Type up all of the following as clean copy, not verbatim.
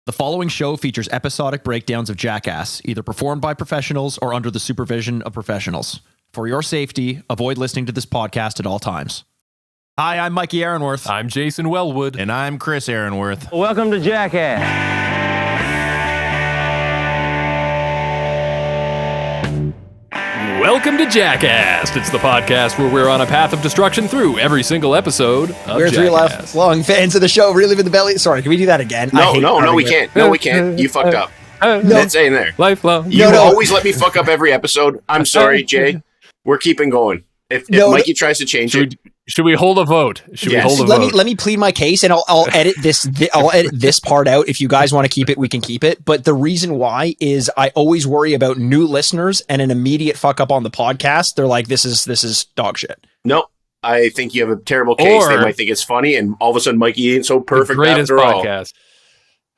The following show features episodic breakdowns of Jackass, either performed by professionals or under the supervision of professionals. For your safety, avoid listening to this podcast at all times. Hi, I'm Mikey Aaronworth. I'm Jason Wellwood. And I'm Chris Aaronworth. Welcome to Jackass. Welcome to Jackast. It's the podcast where we're on a path of destruction through every single episode of We're three Jackass. lifelong fans of the show, reliving the belly. Sorry, can we do that again? No, we can't. No, we can't. You fucked up. That's saying there. Lifelong. You always let me fuck up every episode. I'm sorry, Jay. We're keeping going. If Mikey tries to change it. Should we hold a vote? Let me plead my case, and I'll edit this. I'll edit this part out. If you guys want to keep it, we can keep it. But the reason why is I always worry about new listeners and an immediate fuck up on the podcast. They're like, "This is dog shit." No, I think you have a terrible case. They might think it's funny, and all of a sudden, Mikey ain't so perfect after podcast.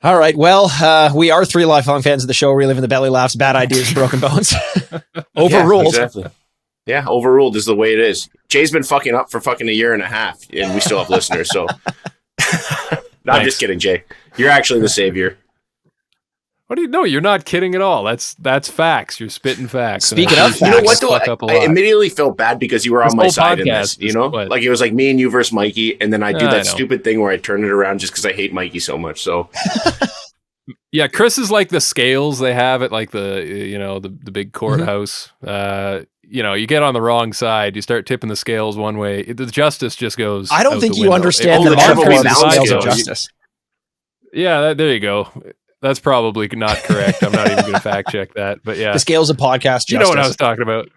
All right. Well, we are three lifelong fans of the show, reliving the belly laughs, bad ideas, broken bones. Overruled. Yeah, exactly. Yeah, overruled is the way it is. Jay's been fucking up for fucking a year and a half, and we still have listeners, so. No, I'm just kidding, Jay. You're actually the savior. What do you know? You're not kidding at all. That's facts. You're spitting facts. Speaking of facts, you know what, though? I immediately felt bad because you were on my side in this, you know? Like, it was like me and you versus Mikey, and then I do that stupid thing where I turn it around just because I hate Mikey so much, so. Yeah, Chris is like the scales they have at like the big courthouse. You get on the wrong side, you start tipping the scales one way, the justice just goes. I don't think you understand the scales of justice. Yeah, there you go. That's probably not correct. I'm not even going to fact check that, but yeah, the scales of podcast justice. You know what I was talking about?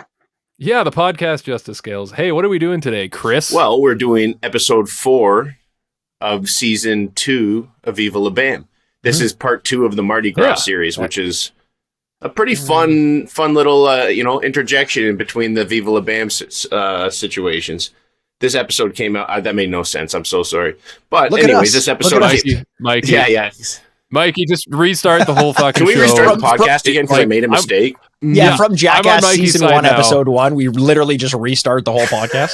Yeah, the podcast justice scales. Hey, what are we doing today, Chris? Well, we're doing episode 4 of season 2 of Viva La Bam. This is part 2 of the Mardi Gras series, which is a pretty fun little, interjection in between the Viva La Bam situations. This episode came out. That made no sense. I'm so sorry. But anyways, this episode. Mikey. Yeah. Mikey, just restart the whole fucking show. Can we restart the podcast again because I made a mistake? From Jackass season 1, episode 1, we literally just restart the whole podcast.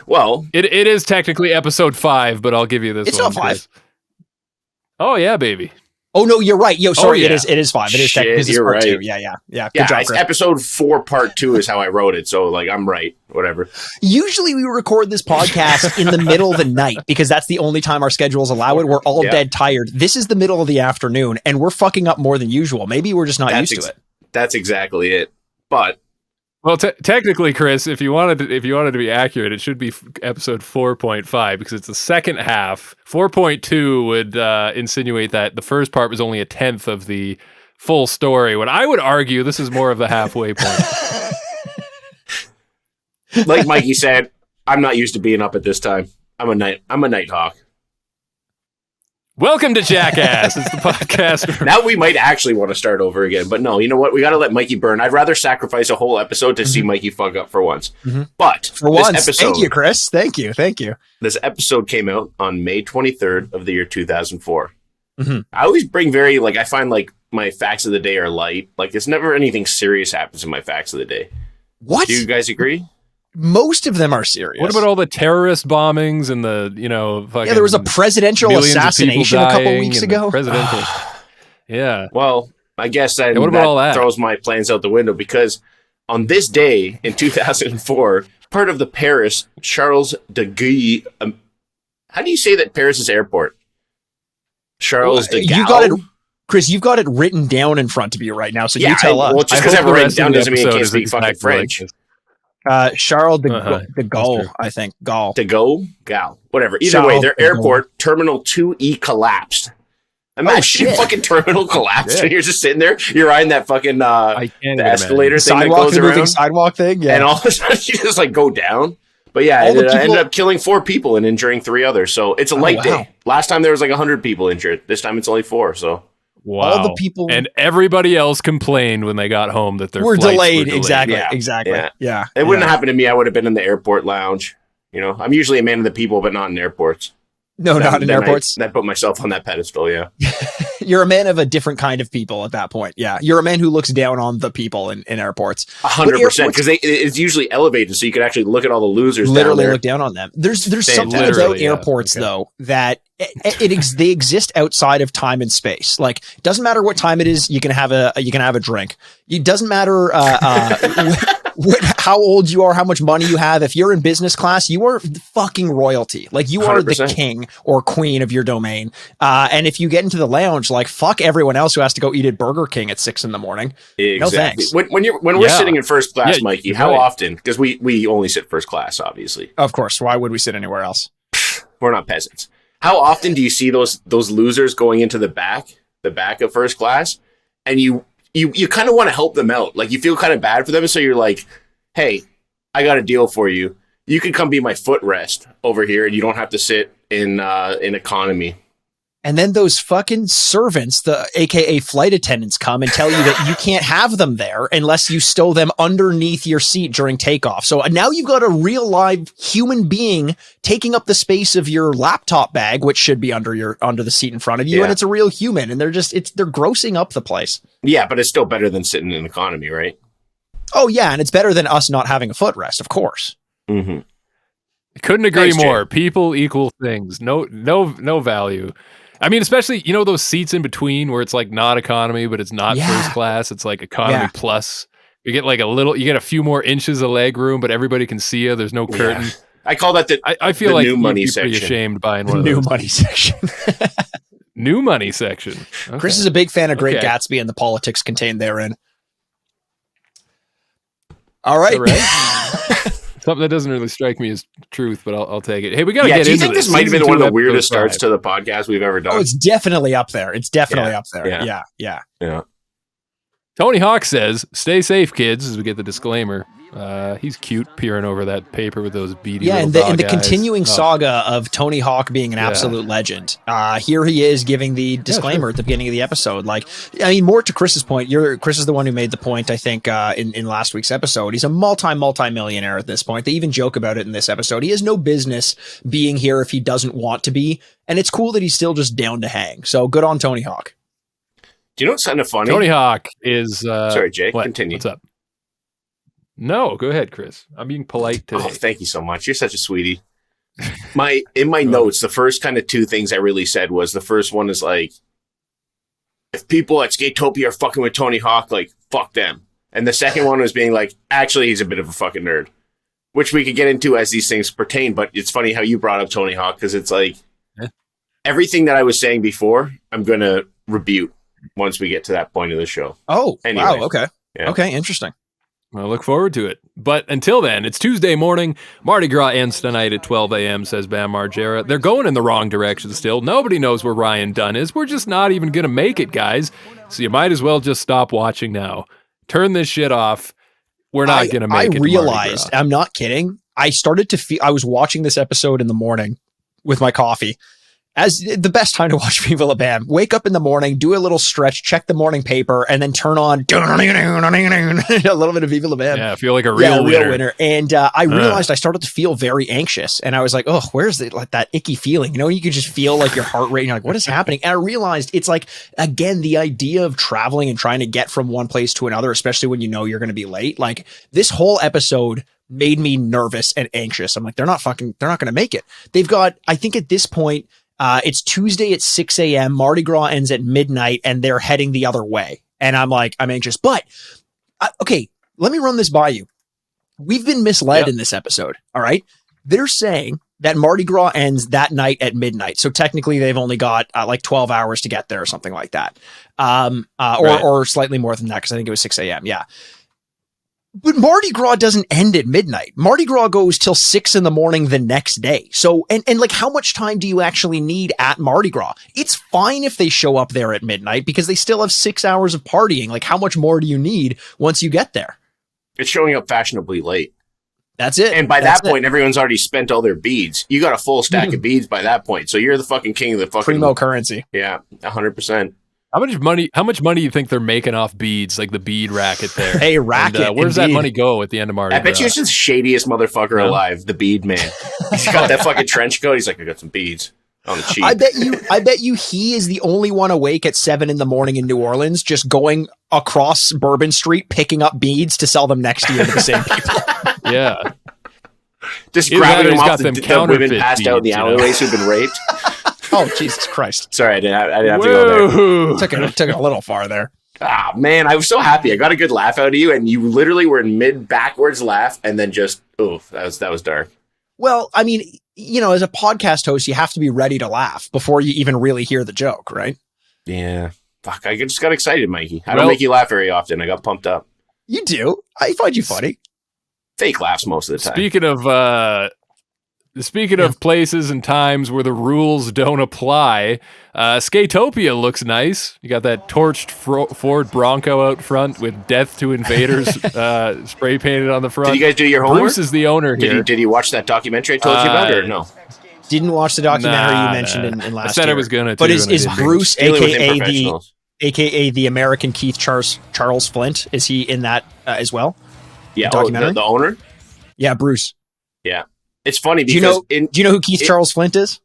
Well, it is technically episode 5, but I'll give you this. It's not 5. Oh yeah, baby. Oh no, you're right. It is 5. It is technically you're part right. 2. Yeah. Good job, Chris. Episode 4, part 2 is how I wrote it. So I'm right. Whatever. Usually we record this podcast in the middle of the night because that's the only time our schedules allow it. We're all dead tired. This is the middle of the afternoon, and we're fucking up more than usual. Maybe we're just not used to it. That's exactly it. But. Well, technically, Chris, if you wanted to be accurate, it should be episode 4.5 because it's the second half. 4.2 would insinuate that the first part was only a tenth of the full story. When I would argue this is more of the halfway point. Like Mikey said, I'm not used to being up at this time. I'm a nighthawk. Welcome to Jackass. It's the podcast. Now we might actually want to start over again, but no, you know what? We got to let Mikey burn. I'd rather sacrifice a whole episode to see Mikey fuck up for once. But for once, thank you, Chris. Thank you. This episode came out on May 23rd of the year 2004. I always bring I find like my facts of the day are light. Like there's never anything serious happens in my facts of the day. What? Do you guys agree? Most of them are serious. What about all the terrorist bombings and the, fucking there was a presidential assassination a couple weeks ago. Presidential. Yeah. Well, I guess that throws my plans out the window because on this day in 2004, part of the Paris Charles de Gaulle, how do you say that Paris's airport? Charles de Gaulle? You got it, Chris, you've got it written down in front of you right now, so you tell us. Well, just because I have it written down doesn't mean I can't speak fucking French. Charles de Gaulle, I think. Gaulle. De Gaulle. Whatever. Either way, their airport, Terminal 2E, collapsed. Imagine fucking terminal collapsed and you're just sitting there. You're riding that fucking the escalator thing that goes around. Sidewalk thing, yeah. And all of a sudden you just go down. But yeah, it ended up killing 4 people and injuring 3 others. So it's a light day. Last time there was 100 people injured. This time it's only 4, so... Wow. All the people and everybody else complained when they got home that their flights delayed. Were delayed. Exactly. Yeah. It wouldn't have happened to me. I would have been in the airport lounge. I'm usually a man of the people, but not in airports. No, not in airports. I put myself on that pedestal. Yeah. You're a man of a different kind of people at that point. Yeah. You're a man who looks down on the people in airports. 100%. Because it's usually elevated, so you can actually look at all the losers. Literally look down on them. There's something about airports though that they exist outside of time and space. Like, it doesn't matter what time it is, you can have a drink. It doesn't matter how old you are, how much money you have. If you're in business class, you are fucking royalty. Like, you are 100%. The king or queen of your domain. And if you get into the lounge, like, fuck everyone else who has to go eat at Burger King at 6 a.m. Exactly. No thanks. When we're sitting in first class, Mikey, how often? Because we only sit first class, obviously. Of course. Why would we sit anywhere else? We're not peasants. How often do you see those losers going into the back of first class, and you kind of want to help them out? Like, you feel kind of bad for them, so you're like, hey, I got a deal for you. You can come be my footrest over here, and you don't have to sit in economy. And then those fucking servants, the AKA flight attendants, come and tell you that you can't have them there unless you stow them underneath your seat during takeoff. So now you've got a real live human being taking up the space of your laptop bag, which should be under the seat in front of you. Yeah. And it's a real human, and they're grossing up the place. Yeah, but it's still better than sitting in economy, right? Oh yeah. And it's better than us not having a footrest, of course. Mm-hmm. Couldn't agree more. People equal things. No value. I mean, especially, those seats in between where it's like not economy, but it's not first class. It's like economy plus. You get you get a few more inches of leg room, but everybody can see you. There's no curtain. Yeah. I call that I feel the like new money you'd be section. Pretty ashamed buying one of those. New money section. New money section. Okay. Chris is a big fan of Great Gatsby and the politics contained therein. All right. Something that doesn't really strike me as truth, but I'll take it. Hey, we got to get into this. Do you think this might have been one of the weirdest starts to the podcast we've ever done? Oh, it's definitely up there. Up there. Yeah. Tony Hawk says, "Stay safe, kids," as we get the disclaimer. He's cute peering over that paper with those beady little and dog the eyes. Continuing saga of Tony Hawk being an absolute legend. Here he is giving the disclaimer at the beginning of the episode. Like, I mean, more to Chris's point, Chris is the one who made the point, I think, in last week's episode. He's a multi-millionaire at this point. They even joke about it in this episode. He has no business being here if he doesn't want to be. And it's cool that he's still just down to hang. So good on Tony Hawk. Do you know what's kind of funny? Tony Hawk is... Sorry, Jay, continue. What's up? No, go ahead, Chris. I'm being polite today. Oh, thank you so much. You're such a sweetie. In my notes, the first kind of two things I really said was, the first one is like, if people at Skatopia are fucking with Tony Hawk, like, fuck them. And the second one was being like, actually, he's a bit of a fucking nerd, which we could get into as these things pertain. But it's funny how you brought up Tony Hawk, because it's like everything that I was saying before, I'm going to rebuke once we get to that point of the show. Oh, anyway. Wow. Okay. Yeah. Okay. Interesting. I look forward to it. But until then, it's Tuesday morning. Mardi Gras ends tonight at 12 a.m., says Bam Margera. They're going in the wrong direction still. Nobody knows where Ryan Dunn is. We're just not even going to make it, guys. So you might as well just stop watching now. Turn this shit off. We're not going to make it. I realized, I'm not kidding. I started to feel, I was watching this episode in the morning with my coffee. As the best time to watch Viva La Bam. Wake up in the morning, do a little stretch, check the morning paper, and then turn on a little bit of Viva La Bam. Yeah, I feel like a real winner. And I realized I started to feel very anxious, and I was like, "Oh, where's that icky feeling?" You could just feel like your heart rate. And you're like, "What is happening?" And I realized it's like, again, the idea of traveling and trying to get from one place to another, especially when you know you're going to be late. Like, this whole episode made me nervous and anxious. I'm like, they're not going to make it. They've got, I think at this point, it's Tuesday at 6 a.m. Mardi Gras ends at midnight, and they're heading the other way. And I'm like, I'm anxious. But, okay, let me run this by you. We've been misled in this episode, all right? They're saying that Mardi Gras ends that night at midnight. So technically, they've only got like 12 hours to get there or something like that. Or slightly more than that, because I think it was 6 a.m. Yeah. But Mardi Gras doesn't end at midnight. Mardi Gras goes till 6 a.m. the next day. So, and like, how much time do you actually need at Mardi Gras? It's fine if they show up there at midnight because they still have 6 hours of partying. Like, how much more do you need once you get there? It's showing up fashionably late. That's it. And by that point, everyone's already spent all their beads. You got a full stack of beads by that point. So you're the fucking king of the fucking... Primo currency. Yeah, 100%. How much money do you think they're making off beads, like the bead racket there? Hey, racket. And, where's that money go at the end of Mardi Gras? I bet you it's the shadiest motherfucker alive, the bead man. He's got that fucking trench coat. He's like, I got some beads. on the cheap. I bet you he is the only one awake at 7 a.m. in New Orleans, just going across Bourbon Street, picking up beads to sell them next year to the same people. Yeah. Just Either grabbing that or them he's off got the them women counterfeit passed out in the beads, you know? alleyways who've been raped. Oh, Jesus Christ. Sorry, I didn't have to go there. Whoa. Took it a little far there. Ah, man, I was so happy. I got a good laugh out of you, and you literally were in mid-backwards laugh, and then just, that was dark. Well, I mean, as a podcast host, you have to be ready to laugh before you even really hear the joke, right? Yeah. Fuck, I just got excited, Mikey. I don't Well- make you laugh very often. I got pumped up. You do. I find you funny. Fake laughs most of the time. Speaking of places and times where the rules don't apply, Skatopia looks nice. You got that torched Ford Bronco out front with "Death to Invaders" spray painted on the front. Did you guys do your homework? Bruce is the owner here. Did you watch that documentary I told you about, or no? Didn't watch the documentary you Nah. mentioned in last I said year. I was gonna, But too, is and I didn't. Bruce, Dealing with aka the American Keith Charles Flint, is he in that as well? Yeah, documentary? the owner? Yeah, Bruce. Yeah. It's funny Do because... you know who Keith Charles Flint is?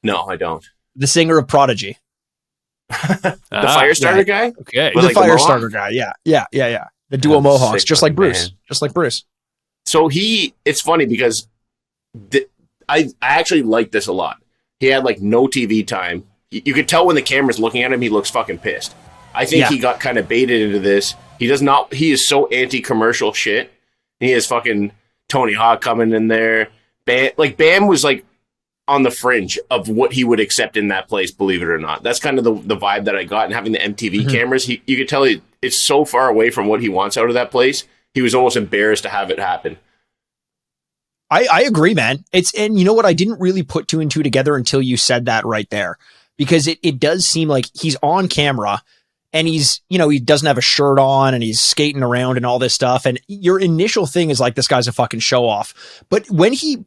No, I don't. The singer of Prodigy. The Firestarter guy? Okay. The With, like, the Firestarter guy. Yeah. The dual Oh, mohawks, sick just one, like Bruce. man. Just like Bruce. So it's funny because I actually like this a lot. He had like no TV time. You could tell when the camera's looking at him, he looks fucking pissed. I think he got kind of baited into this. He is so anti-commercial shit. He has fucking Tony Hawk coming in there. Bam was like on the fringe of what he would accept in that place, believe it or not. That's kind of the vibe that I got. And having the MTV cameras, you could tell it's so far away from what he wants out of that place. He was almost embarrassed to have it happen. I agree, man. And you know what? I didn't really put 2 and 2 together until you said that right there, because it does seem like he's on camera and he's, he doesn't have a shirt on and he's skating around and all this stuff. And your initial thing is like, this guy's a fucking show off. But when he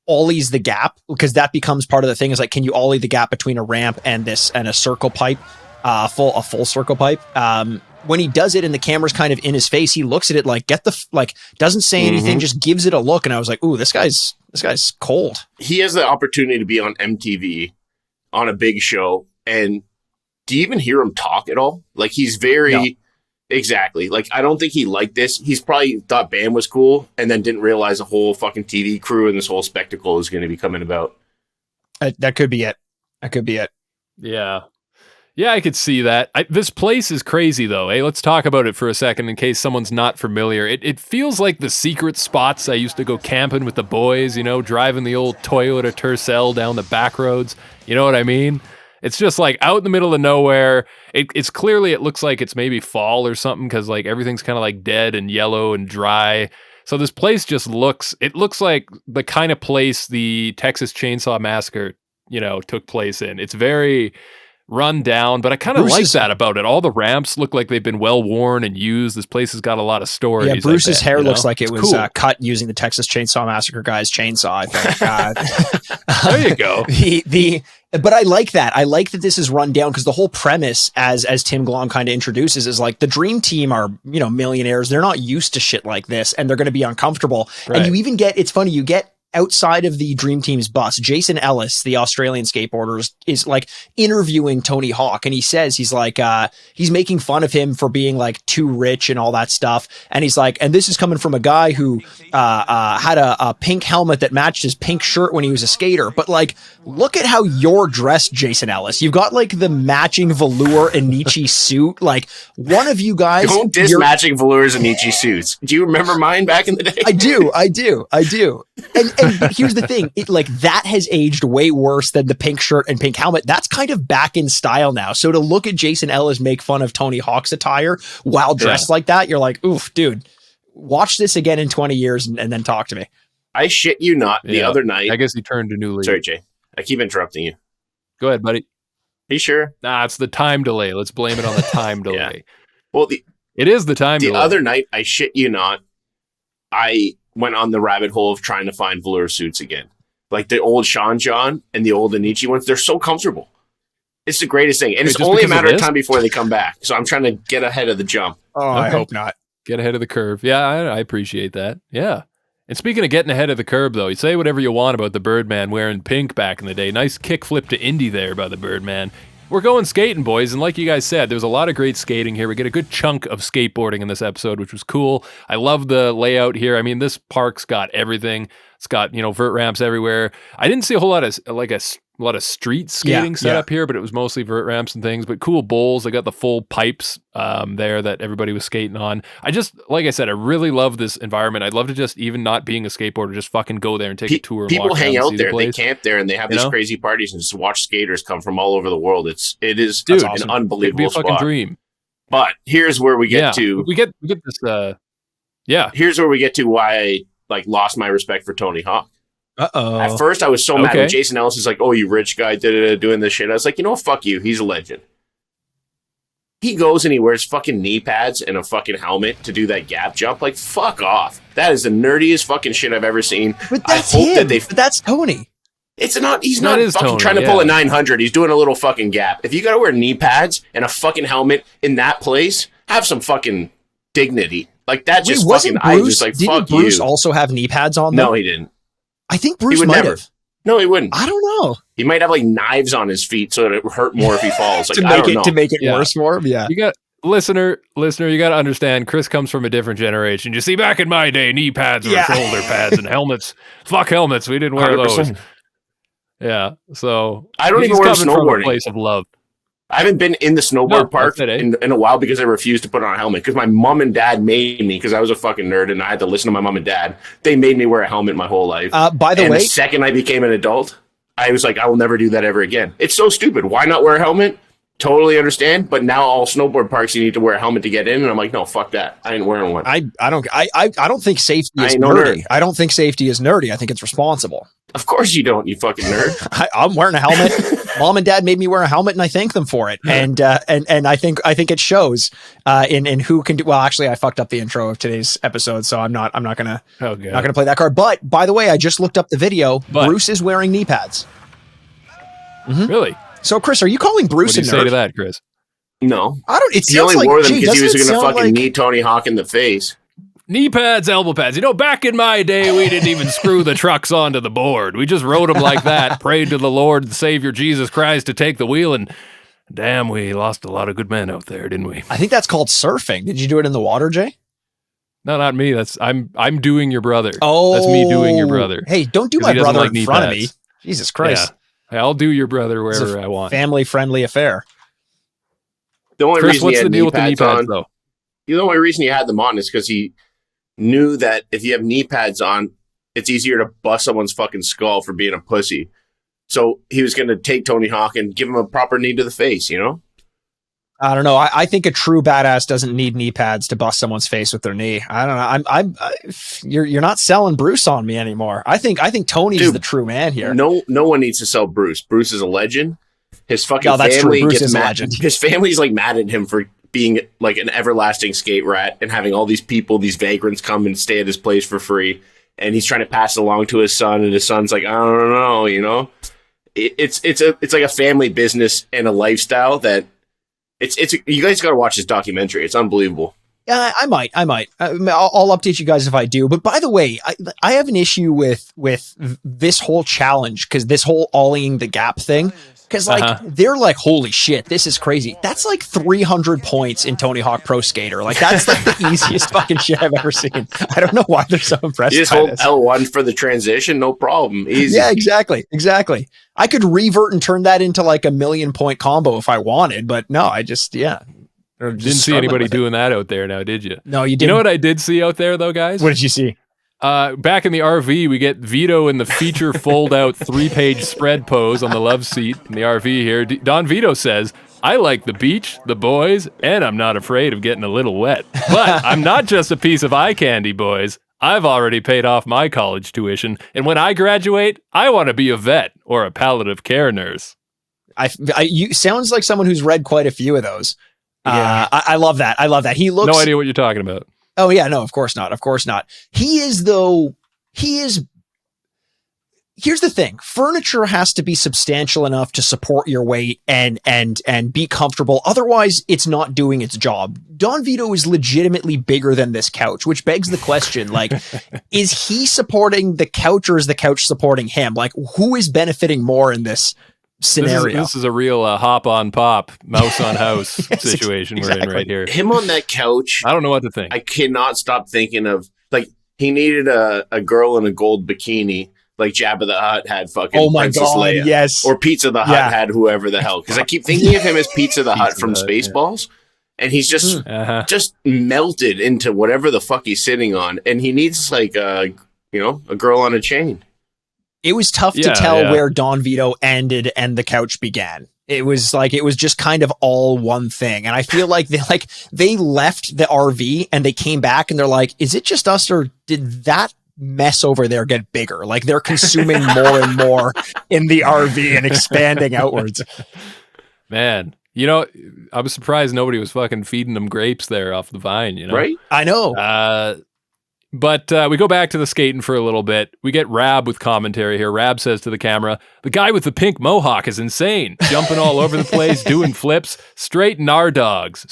ollies the gap, because that becomes part of the thing, is like, can you ollie the gap between a ramp and a circle pipe, a full circle pipe? When he does it and the camera's kind of in his face, he looks at it like, doesn't say anything, just gives it a look. And I was like, ooh, this guy's cold. He has the opportunity to be on MTV on a big show. And do you even hear him talk at all? Like, he's very, exactly. Like, I don't think he liked this. He's probably thought Bam was cool and then didn't realize a whole fucking TV crew and this whole spectacle is going to be coming about. That could be it. Yeah. Yeah, I could see that. This place is crazy, though. Hey, let's talk about it for a second in case someone's not familiar. It feels like the secret spots I used to go camping with the boys, driving the old Toyota Tercel down the back roads. You know what I mean? It's just like out in the middle of nowhere. It's clearly, it looks like it's maybe fall or something because like everything's kind of like dead and yellow and dry. So this place just looks like the kind of place the Texas Chainsaw Massacre, took place in. It's very run down, but I kind of like that about it. All the ramps look like they've been well worn and used. This place has got a lot of stories. Yeah, Bruce's hair looks like it was cool. cut using the Texas Chainsaw Massacre guy's chainsaw, I think. There you go. But I like that. I like that this is run down because the whole premise, as Tim Glom kind of introduces, is like the dream team are, millionaires. They're not used to shit like this and they're going to be uncomfortable. Right. And you even it's funny, you get outside of the Dream Team's bus, Jason Ellis, the Australian skateboarder, is like interviewing Tony Hawk. And he says, he's like, he's making fun of him for being like too rich and all that stuff. And he's like, and this is coming from a guy who had a pink helmet that matched his pink shirt when he was a skater. But like, look at how you're dressed, Jason Ellis. You've got like the matching velour Anichi suit. Like, one of you guys. Don't diss matching velours Anichi suits. Do you remember mine back in the day? I do. And here's the thing, that has aged way worse than the pink shirt and pink helmet. That's kind of back in style now. So to look at Jason Ellis make fun of Tony Hawk's attire while dressed like that, you're like, oof, dude, watch this again in 20 years and then talk to me. I shit you not, the other night. I guess he turned a new leaf. Sorry, Jay. I keep interrupting you. Go ahead, buddy. Are you sure? Nah, it's the time delay. Let's blame it on the time delay. Well, it is the time delay. The other night, I shit you not, I went on the rabbit hole of trying to find velour suits again. Like the old Sean John and the old Anichi ones, they're so comfortable. It's the greatest thing. And it's only a matter of time before they come back. So I'm trying to get ahead of the jump. Oh, okay. I hope not. Get ahead of the curve. Yeah, I appreciate that. Yeah. And speaking of getting ahead of the curb, though, you say whatever you want about the Birdman wearing pink back in the day. Nice kickflip to Indy there by the Birdman. We're going skating, boys, and like you guys said, there's a lot of great skating here. We get a good chunk of skateboarding in this episode, which was cool. I love the layout here. I mean, this park's got everything. It's got, vert ramps everywhere. I didn't see a whole lot of a lot of street skating set up here, but it was mostly vert ramps and things. But cool bowls. They got the full pipes there that everybody was skating on. Like I said, I really love this environment. I'd love to just, even not being a skateboarder, just fucking go there and take a tour. And people walk hang around out and see there. the They place. camp there, and they have these crazy parties and just watch skaters come from all over the world. It is Dude, an unbelievable it'd be a fucking spot. dream. But here's where we get to. We get this. Here's where we get to why I lost my respect for Tony Hawk. Uh-oh. At first, I was so mad when Jason Ellis is like, "Oh, you rich guy, doing this shit." I was like, fuck you. He's a legend. He goes and he wears fucking knee pads and a fucking helmet to do that gap jump. Like, fuck off. That is the nerdiest fucking shit I've ever seen. But that's But that's Tony. It's not. He's That not is fucking Tony, trying to pull a 900. He's doing a little fucking gap. If you got to wear knee pads and a fucking helmet in that place, have some fucking dignity. Like that. Just fucking. I was just like, didn't fuck Bruce you. also have knee pads on? No, he didn't. I think Bruce would might never. have. No, he wouldn't. I don't know. He might have knives on his feet so that it would hurt more if he falls. Like, to make it worse for him. Yeah. You got listener, you got to understand. Chris comes from a different generation. You see, back in my day, knee pads were shoulder pads and helmets. Fuck helmets. We didn't wear 100%. those. Yeah. So I don't even wear snowboarding. From a place of love. I haven't been in the snowboard park in a while because I refused to put on a helmet because my mom and dad made me, because I was a fucking nerd and I had to listen to my mom and dad. They made me wear a helmet my whole life. By the way, the second I became an adult, I was like, I will never do that ever again. It's so stupid. Why not wear a helmet? Totally understand. But now all snowboard parks, you need to wear a helmet to get in. And I'm like, no, fuck that. I ain't wearing one. I don't think safety is nerdy. Nerd. I don't think safety is nerdy. I think it's responsible. Of course you don't, you fucking nerd. I'm wearing a helmet. Mom and dad made me wear a helmet, and I thank them for it. And I think it shows in who can do. Well, actually, I fucked up the intro of today's episode, so I'm not gonna play that card. But by the way, I just looked up the video. Bruce is wearing knee pads. Mm-hmm. Really? So, Chris, are you calling Bruce a nerd? What do you say to that, Chris? No. I don't. It he only like, wore them because he was going to fucking like... knee Tony Hawk in the face. Knee pads, elbow pads. Back in my day, we didn't even screw the trucks onto the board. We just rode them like that, prayed to the Lord and Savior Jesus Christ to take the wheel, and damn, we lost a lot of good men out there, didn't we? I think that's called surfing. Did you do it in the water, Jay? No, not me. I'm doing your brother. Oh. That's me doing your brother. Hey, don't do my brother like in front of me. Jesus Christ. Yeah. I'll do your brother wherever I want. Family-friendly affair. The only Chris, reason what's he had the deal with the knee pads, though? The only reason he had them on is because he knew that if you have knee pads on, it's easier to bust someone's fucking skull for being a pussy. So he was going to take Tony Hawk and give him a proper knee to the face, I don't know. I think a true badass doesn't need knee pads to bust someone's face with their knee. I don't know. You're not selling Bruce on me anymore. I think Tony's the true man here. No one needs to sell Bruce. Bruce is a legend. His fucking that's family true. Bruce gets is a mad. legend. His family's mad at him for being like an everlasting skate rat and having all these people, these vagrants come and stay at his place for free. And he's trying to pass it along to his son, and his son's like, I don't know, It's like a family business and a lifestyle that it's you guys got to watch this documentary. It's unbelievable. Yeah, I might. I'll update you guys if I do. But by the way, I have an issue with this whole challenge, because this whole ollieing the gap thing. Because they're like, holy shit, this is crazy. That's like 300 points in Tony Hawk Pro Skater. Like, that's like the easiest fucking shit I've ever seen. I don't know why they're so impressed. You just hold L1 for the transition, no problem. Easy. Yeah, exactly. I could revert and turn that into like a 1,000,000-point combo if I wanted, but no, I just didn't see anybody doing that out there now, did you? No, you didn't. You know what I did see out there, though, guys? What did you see? Back in the RV, we get Vito in the feature fold-out 3-page spread pose on the love seat in the RV here. Don Vito says, I like the beach, the boys, and I'm not afraid of getting a little wet. But I'm not just a piece of eye candy, boys. I've already paid off my college tuition, and when I graduate, I want to be a vet or a palliative care nurse. You sounds like someone who's read quite a few of those. Yeah. I love that. He looks... No idea what you're talking about. Oh, yeah, no, of course not. He is here's the thing. Furniture has to be substantial enough to support your weight and be comfortable. Otherwise, it's not doing its job. Don Vito is legitimately bigger than this couch, which begs the question, like, is he supporting the couch or is the couch supporting him? Like, who is benefiting more in this scenario? This is a real hop on pop, mouse on house situation we're in right here. Him on that couch. I don't know what to think. I cannot stop thinking of, like, he needed a girl in a gold bikini, like Jabba the Hutt had fucking Oh my Princess God, Leia. yes. Or Pizza the Hutt had whoever the hell. Because I keep thinking of him as Pizza the Hutt from Spaceballs. And he's just melted into whatever the fuck he's sitting on. And he needs, like, a girl on a chain. It was tough to tell where Don Vito ended and the couch began. It was just kind of all one thing. And I feel like they left the RV and they came back and they're like, is it just us or did that mess over there get bigger? Like they're consuming more and more in the RV and expanding outwards. Man, I was surprised nobody was fucking feeding them grapes there off the vine, Right? I know. But we go back to the skating for a little bit. We get Rab with commentary here. Rab says to the camera, the guy with the pink mohawk is insane. Jumping all over the place, doing flips. Straight nardogs.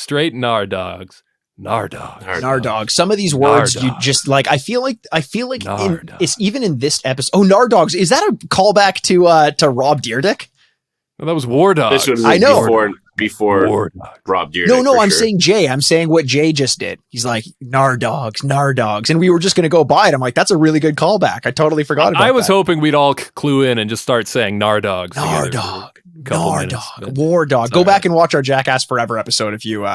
Nardog. Some of these words you just like. I feel like it's even in this episode. Oh, Nardogs. Is that a callback to Rob Deerdick? Well, that was War Dogs. This was I know. before Rob Deerdick. No, I'm saying Jay. I'm saying what Jay just did. He's like, Nardogs. And we were just going to go by it. I'm like, that's a really good callback. I totally forgot about that. I was hoping we'd all clue in and just start saying Nardogs. Nardog. War Dog. Go back and watch our Jackass Forever episode if you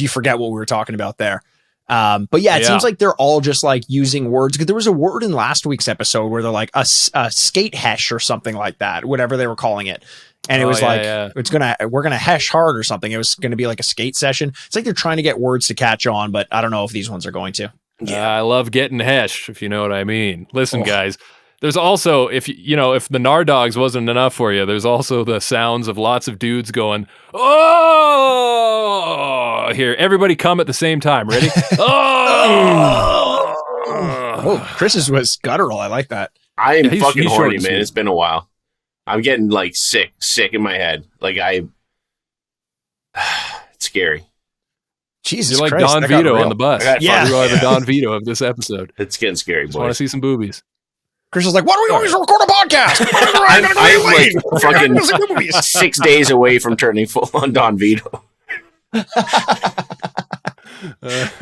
forget what we were talking about there. But yeah, it seems like they're all just like using words. Because there was a word in last week's episode where they're like a skate hesh or something like that, whatever they were calling it. And it was we're gonna hesh hard or something. It was gonna be like a skate session. It's like they're trying to get words to catch on, but I don't know if these ones are going to. Yeah, I love getting hesh, if you know what I mean. Listen, guys, there's also if the Nardogs wasn't enough for you, there's also the sounds of lots of dudes going, oh, here, everybody come at the same time. Ready? Oh, Chris's was guttural. I like that. I am fucking horny, man. It's been a while. I'm getting like sick in my head. Like it's scary. Jesus You're like Christ, Don Vito on the bus. You are the Don Vito of this episode. It's getting scary, boys. I want to see some boobies. Chris is like, why do we always record a podcast? I'm like fucking 6 days away from turning full on Don Vito.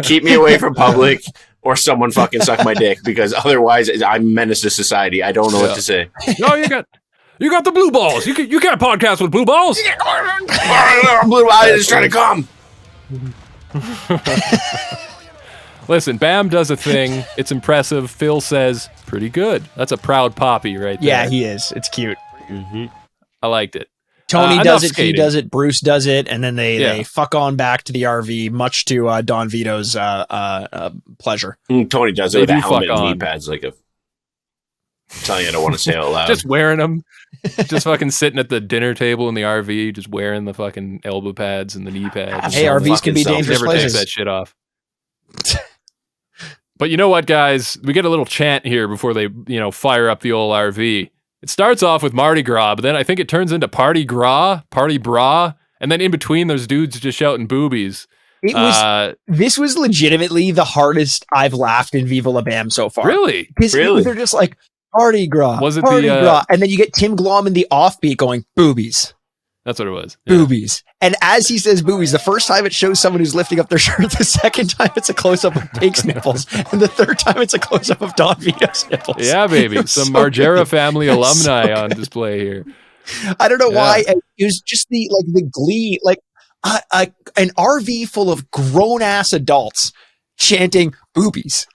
Keep me away from public or someone fucking suck my dick because otherwise I'm menace to society. I don't know what to say. No, you got the blue balls. You can't podcast with blue balls. Blue balls is trying to come. Listen, Bam does a thing. It's impressive. Phil says, pretty good. That's a proud poppy right there. Yeah, he is. It's cute. Mm-hmm. I liked it. Tony does it. Skating. He does it. Bruce does it. And then they fuck on back to the RV, much to Don Vito's pleasure. Tony does it with a helmet and knee pads like a... telling you I don't want to say it out loud. Just wearing them. Just fucking sitting at the dinner table in the RV, just wearing the fucking elbow pads and the knee pads. Hey, RVs can be dangerous Never places. takes that shit off. But you know what, guys? We get a little chant here before they, fire up the old RV. It starts off with Mardi Gras, but then I think it turns into Party Gras, Party Bra, and then in between there's dudes just shouting boobies. This was legitimately the hardest I've laughed in Viva La Bam so far. Really? Really? They're just like, Party Gras, was it Party Gras, and then you get Tim Glom in the offbeat going, boobies. That's what it was. Yeah. Boobies. And as he says boobies, the first time it shows someone who's lifting up their shirt, the second time it's a close-up of Pake's nipples, and the third time it's a close-up of Don Vito's nipples. Yeah, baby. Some Margera family alumni on display here. I don't know why. It was just the glee, an RV full of grown-ass adults chanting boobies.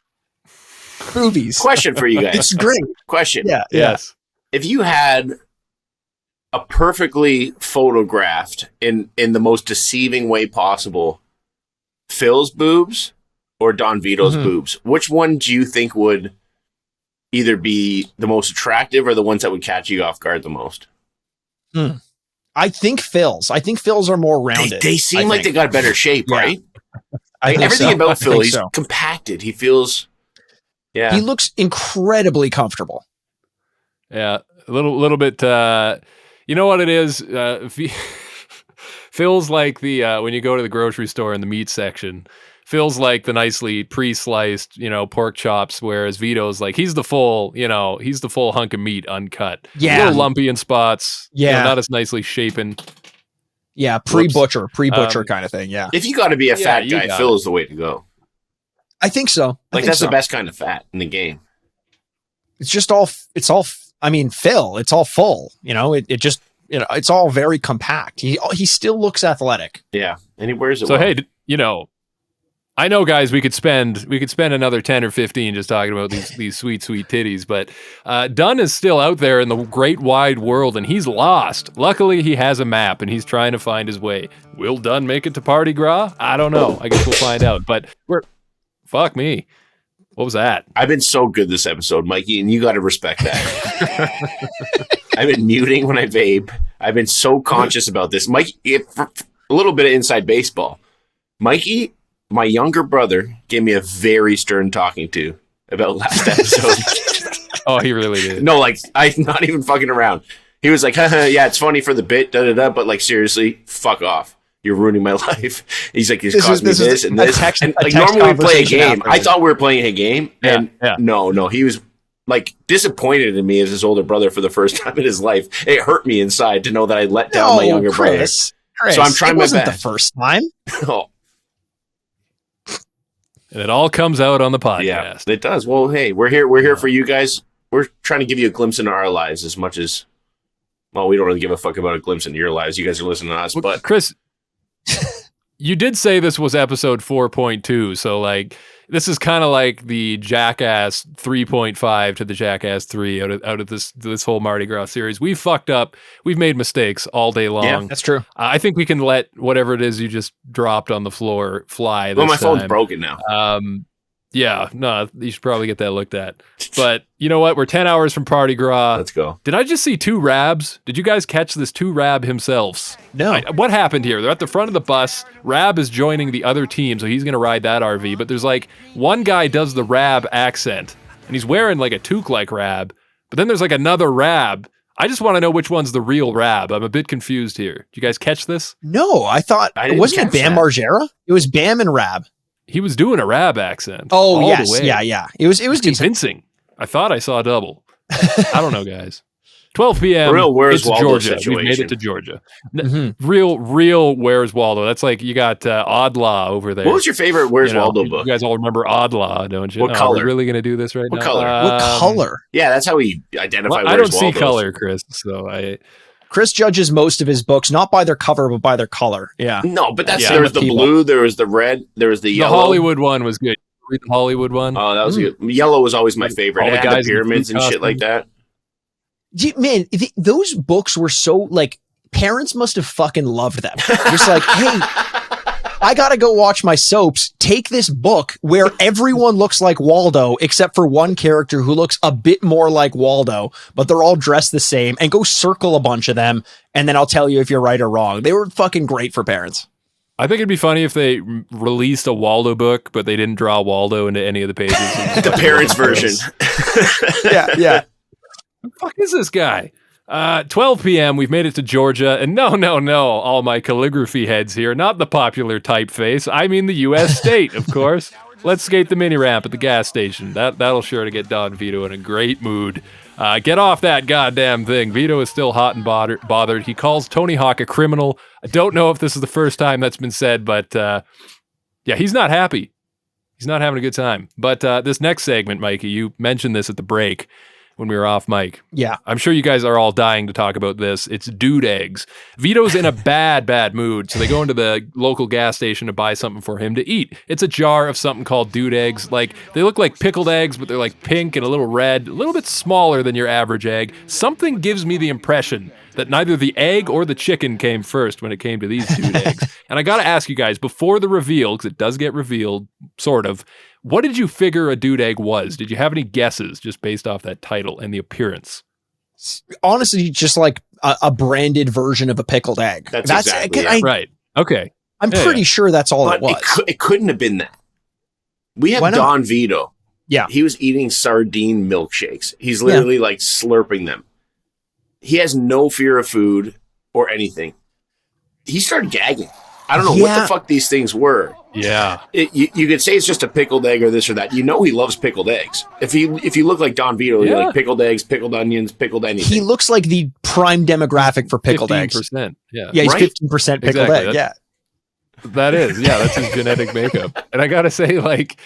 Boobies. Question for you guys. It's great. Question. Yeah. Yes. If you had a perfectly photographed in the most deceiving way possible Phil's boobs or Don Vito's boobs, which one do you think would either be the most attractive or the ones that would catch you off guard the most? I think Phil's. I think Phil's are more rounded. They seem like they got better shape, right? Everything about Phil, he's compacted. He feels... Yeah. He looks incredibly comfortable. Yeah, a little bit. You know what it is? Feels like the when you go to the grocery store in the meat section. Feels like the nicely pre-sliced, pork chops, whereas Vito's like he's the full hunk of meat uncut. Yeah. A little lumpy in spots. Yeah. Not as nicely shapen. Yeah, pre-butcher kind of thing. Yeah. If you got to be a fat guy, Phil is the way to go. I think so. That's the best kind of fat in the game. It's all Phil, it's all full, it's all very compact. He still looks athletic. Yeah. And he wears it so, well. hey, I know, guys, we could spend another 10 or 15 just talking about these sweet, sweet titties, but Dunn is still out there in the great wide world, and he's lost. Luckily, he has a map, and he's trying to find his way. Will Dunn make it to Party Gras? I don't know. I guess we'll find out. But fuck me. What was that? I've been so good this episode, Mikey, and you got to respect that. I've been muting when I vape. I've been so conscious about this. Mikey, a little bit of inside baseball. Mikey, my younger brother, gave me a very stern talking to about last episode. Oh, he really did. No, I'm not even fucking around. He was like, yeah, it's funny for the bit, but seriously, fuck off. You're ruining my life. He's like, he's caused me this and this. And normally we play a game. I thought we were playing a game. And no, he was disappointed in me as his older brother for the first time in his life. It hurt me inside to know that I let down my younger brother. Chris, so I'm trying my best. It wasn't the first time. No. And it all comes out on the podcast. Yeah, it does. Well, hey, we're here for you guys. We're trying to give you a glimpse into our lives as much as, we don't really give a fuck about a glimpse into your lives. You guys are listening to us. Well, but Chris, you did say this was episode 4.2, so this is kind of like the Jackass 3.5 to the Jackass 3 out of this whole Mardi Gras series. We've fucked up. We've made mistakes all day long. Yeah, that's true. I think we can let whatever it is you just dropped on the floor fly. My phone's broken now. Yeah, no, you should probably get that looked at. But you know what? We're 10 hours from Party Gras. Let's go. Did I just see two Rabs? Did you guys catch this two Rab himself? No. What happened here? They're at the front of the bus. Rab is joining the other team, so he's going to ride that RV. But there's one guy does the Rab accent, and he's wearing a toque-like Rab. But then there's another Rab. I just want to know which one's the real Rab. I'm a bit confused here. Did you guys catch this? No, I thought, wasn't it Bam Margera? It was Bam and Rab. He was doing a Rab accent. Oh, yes. Yeah. It was convincing. I thought I saw a double. I don't know, guys. 12 p.m. Real Where's Waldo Georgia. situation. We've made it to Georgia. Real Where's Waldo. That's you got Odd Law over there. What was your favorite Where's Waldo book? You guys all remember Odd Law, don't you? What color? We're really going to do this right now? What color? What color? Yeah, that's how we identify I don't Where's Waldo. see color, Chris. So Chris judges most of his books not by their cover, but by their color. Yeah. No, but there was the blue, there was the red, there was the yellow. The Hollywood one was good. Read the Hollywood one. Oh, that was good. Yellow was always my favorite. All it the had guys the pyramids and shit like that. Man, those books were so parents must have fucking loved them. Just hey, I gotta go watch my soaps. Take this book where everyone looks like Waldo except for one character who looks a bit more like Waldo, but they're all dressed the same, and go circle a bunch of them, and then I'll tell you if you're right or wrong. They were fucking great for parents. I think it'd be funny if they released a Waldo book, but they didn't draw Waldo into any of the pages. The parents' version. Yeah. What the fuck is this guy? 12 p.m. We've made it to Georgia, and no, all my calligraphy heads here, not the popular typeface. I mean the U.S. state, of course. Let's skate the mini ramp at the gas station. That'll sure to get Don Vito in a great mood. Get off that goddamn thing. Vito is still hot and bothered. He calls Tony Hawk a criminal. I don't know if this is the first time that's been said, but he's not happy. He's not having a good time. But this next segment, Mikey, you mentioned this at the break when we were off mic. Yeah. I'm sure you guys are all dying to talk about this. It's dude eggs. Vito's in a bad mood, so they go into the local gas station to buy something for him to eat. It's a jar of something called dude eggs. They look like pickled eggs, but they're pink and a little red, a little bit smaller than your average egg. Something gives me the impression that neither the egg or the chicken came first when it came to these dude eggs. And I got to ask you guys, before the reveal, because it does get revealed, sort of, what did you figure a dude egg was? Did you have any guesses just based off that title and the appearance? Honestly, just a branded version of a pickled egg. That's exactly it. Right. Okay. I'm pretty sure that's all but it was. It couldn't have been that. We have Don Vito. Yeah. He was eating sardine milkshakes. He's literally like slurping them. He has no fear of food or anything. He started gagging. I don't know what the fuck these things were. Yeah. You could say it's just a pickled egg or this or that. You know he loves pickled eggs. If you look like Don Vito, you're like pickled eggs, pickled onions, pickled anything. He looks like the prime demographic for pickled 15%, eggs. Yeah. Yeah, he's Right? 15% pickled egg. Yeah. That is, that's his genetic makeup. And I gotta say, like,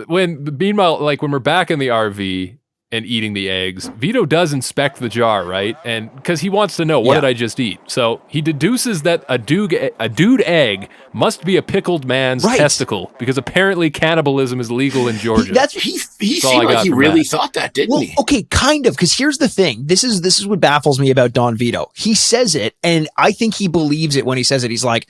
meanwhile, like when we're back in the RV and eating the eggs, Vito does inspect the jar, right? And because he wants to know, what did I just eat? So he deduces that a dude egg must be a pickled man's testicle, because apparently cannibalism is legal in Georgia. He seemed like he really thought that, didn't he? Okay, kind of, because here's the thing. This is what baffles me about Don Vito. He says it, and I think he believes it when he says it. He's like,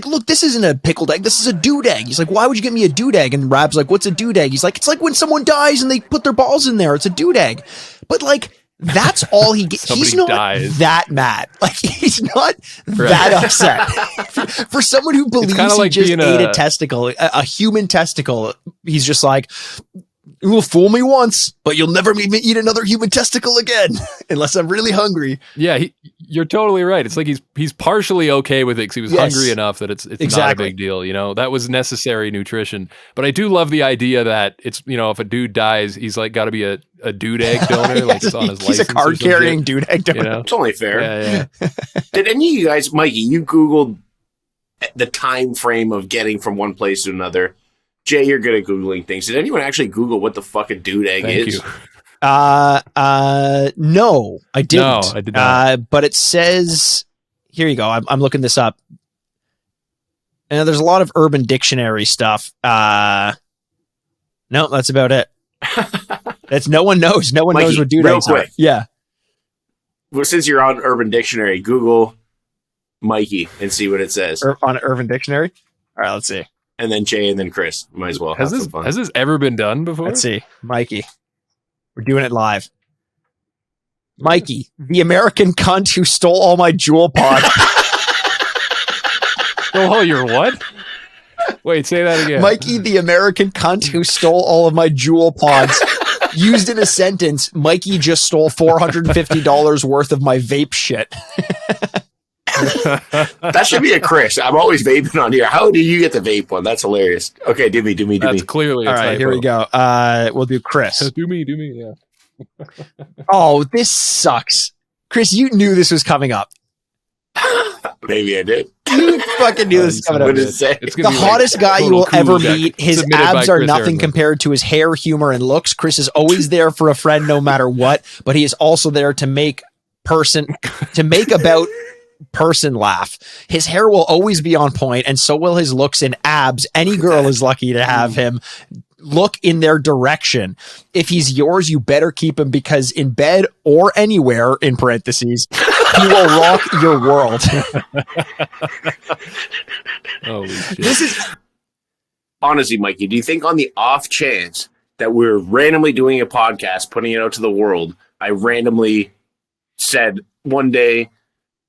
look, this isn't a pickled egg. This is a dude egg. He's like, why would you give me a dude egg? And Rab's like, what's a dude egg? He's like, it's like when someone dies and they put their balls in there. It's a dude egg. But like, that's all he gets. He's not that mad. Like, he's not that upset. For someone who believes he like just ate a testicle, a human testicle, he's just like, you will fool me once, but you'll never make me eat another human testicle again, unless I'm really hungry. Yeah, you're totally right. It's like he's partially okay with it because he was hungry enough that it's not a big deal. You know, that was necessary nutrition. But I do love the idea that it's, you know, if a dude dies, he's like got to be a dude egg donor. Like it's on his license. He's a card carrying dude egg donor. You know? It's only fair. Yeah. Did any of you guys, Mikey, you Googled the time frame of getting from one place to another? Jay, you're good at Googling things. Did anyone actually Google what the fuck a dude egg is? You. No, I didn't. No, I did not. But it says, here you go. I'm looking this up. And there's a lot of Urban Dictionary stuff. No, that's about it. No one knows. No one Mikey, knows what dude eggs are. Yeah. Well, since you're on Urban Dictionary, Google Mikey and see what it says. On Urban Dictionary? All right, let's see. And then Jay and then Chris. Might as well have some fun. Has this ever been done before? Let's see. Mikey. We're doing it live. Mikey, the American cunt who stole all my jewel pods. Oh, you're what? Wait, say that again. Mikey, the American cunt who stole all of my jewel pods. Used in a sentence, Mikey just stole $450 worth of my vape shit. That should be a Chris. I'm always vaping on here. How do you get the vape one? That's hilarious. Okay, do me. That's clearly all right, here we go. We'll do Chris. Do me, yeah. Oh, this sucks. Chris, you knew this was coming up. Maybe I did. You fucking knew this was coming up. What did it say? The hottest guy you will ever meet. His abs are nothing compared to his hair, humor, and looks. Chris is always there for a friend no matter what, but he is also there to make about person laugh. His hair will always be on point, and so will his looks and abs. Any girl is lucky to have him. Look in their direction. If he's yours, you better keep him, because in bed or anywhere, in parentheses, he will rock your world. Holy shit. This is honestly, Mikey, do you think on the off chance that we're randomly doing a podcast, putting it out to the world, I randomly said one day,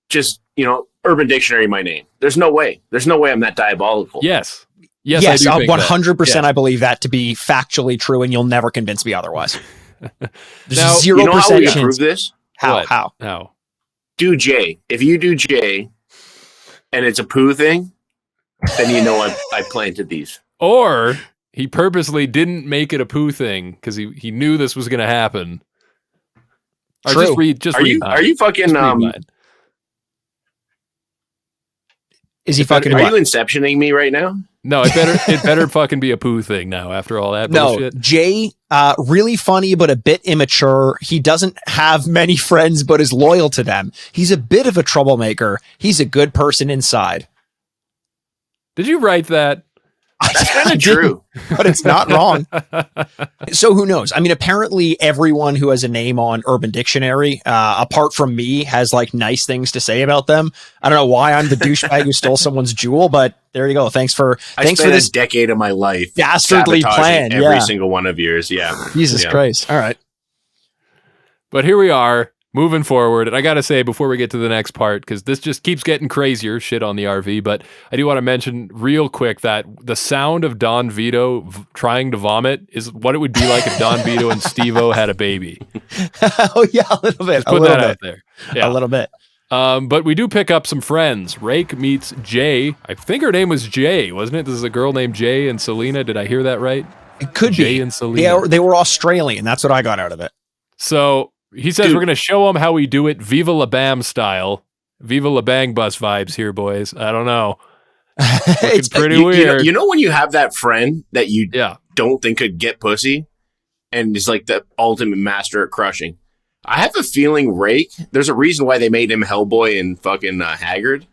just, you know, Urban Dictionary my name? There's no way I'm that diabolical. Yes, I do 100%. Yeah. I believe that to be factually true, and you'll never convince me otherwise. There's Now, 0% you know how we chance. prove this? How? Do Jay. If you do Jay and it's a poo thing, then you know I planted these. Or he purposely didn't make it a poo thing because he knew this was going to happen. Or True. Are you fucking Is he fucking? Are you inceptioning me right now? No, it better fucking be a poo thing now. After all that bullshit. No, Jay, really funny but a bit immature. He doesn't have many friends but is loyal to them. He's a bit of a troublemaker. He's a good person inside. Did you write that? That's kind of true, but it's not wrong. So who knows? I mean, apparently everyone who has a name on Urban Dictionary, apart from me, has like nice things to say about them. I don't know why I'm the douchebag who stole someone's jewel, but there you go. Thanks for this decade of my life dastardly plan. Every single one of yours. Yeah. Jesus Christ. All right. But here we are. moving forward, and I got to say before we get to the next part, because this just keeps getting crazier, shit on the RV, but I do want to mention real quick that the sound of Don Vito trying to vomit is what it would be like if Don Vito and Steve-O had a baby. Oh, yeah, a little bit. Just put that out there. Yeah. A little bit. But we do pick up some friends. Rake meets Jay. I think her name was Jay, wasn't it? This is a girl named Jay and Selena. Did I hear that right? It could Jay be. And Selena. They were Australian. That's what I got out of it. So he says we're going to show them how we do it Viva La Bam style. Viva La Bang bus vibes here, boys. I don't know. It's pretty weird. You know when you have that friend that you don't think could get pussy and is like the ultimate master at crushing? I have a feeling Rake, there's a reason why they made him Hellboy and fucking Haggard.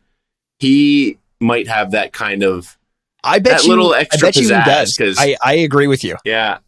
He might have that kind of little extra pizzazz. He does. I agree with you. Yeah.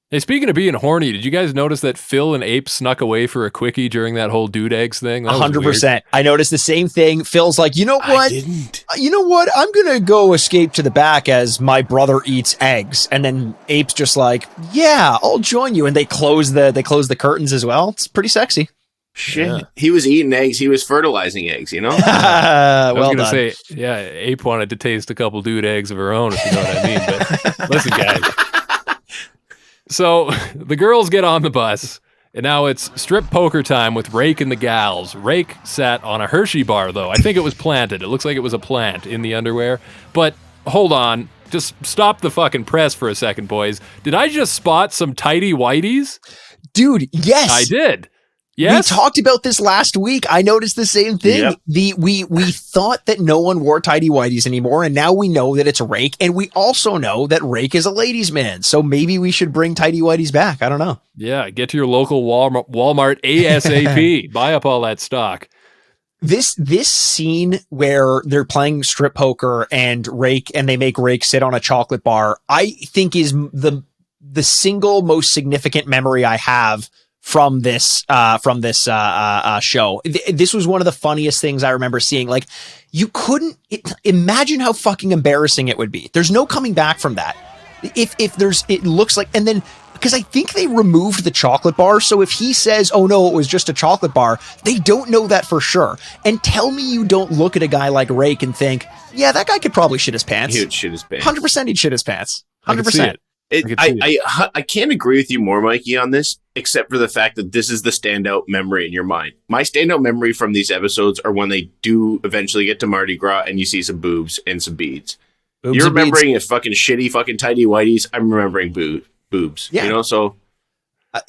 Hey, speaking of being horny, did you guys notice that Phil and Ape snuck away for a quickie during that whole dude eggs thing? 100%. I noticed the same thing. Phil's like, you know what? I didn't. You know what? I'm going to go escape to the back as my brother eats eggs. And then Ape's just like, yeah, I'll join you. And they close the curtains as well. It's pretty sexy. Shit. Yeah. He was eating eggs. He was fertilizing eggs, you know? I was going to say, yeah, Ape wanted to taste a couple dude eggs of her own, if you know what I mean. But listen, guys. So the girls get on the bus, and now it's strip poker time with Rake and the gals. Rake sat on a Hershey bar, though. I think it was planted. It looks like it was a plant in the underwear. But hold on. Just stop the fucking press for a second, boys. Did I just spot some tighty whities? Dude, yes. I did. Yes? We talked about this last week. I noticed the same thing. Yep. We thought that no one wore tidy whities anymore, and now we know that it's Rake, and we also know that Rake is a ladies' man. So maybe we should bring tidy whities back. I don't know. Yeah, get to your local Walmart ASAP. Buy up all that stock. This scene where they're playing strip poker and they make Rake sit on a chocolate bar, I think is the single most significant memory I have from this show. This was one of the funniest things I remember seeing. Like, you couldn't imagine how fucking embarrassing it would be. There's no coming back from that. It looks like, and then, because I think they removed the chocolate bar. So if he says, oh no, it was just a chocolate bar, they don't know that for sure. And tell me you don't look at a guy like Rake and think, yeah, that guy could probably shit his pants. He would shit his pants. 100% he'd shit his pants. 100%. I can't agree with you more, Mikey, on this, except for the fact that this is the standout memory in your mind. My standout memory from these episodes are when they do eventually get to Mardi Gras and you see some boobs and some beads. You're remembering a fucking shitty fucking tidy whities. I'm remembering boobs. Yeah. You know, so.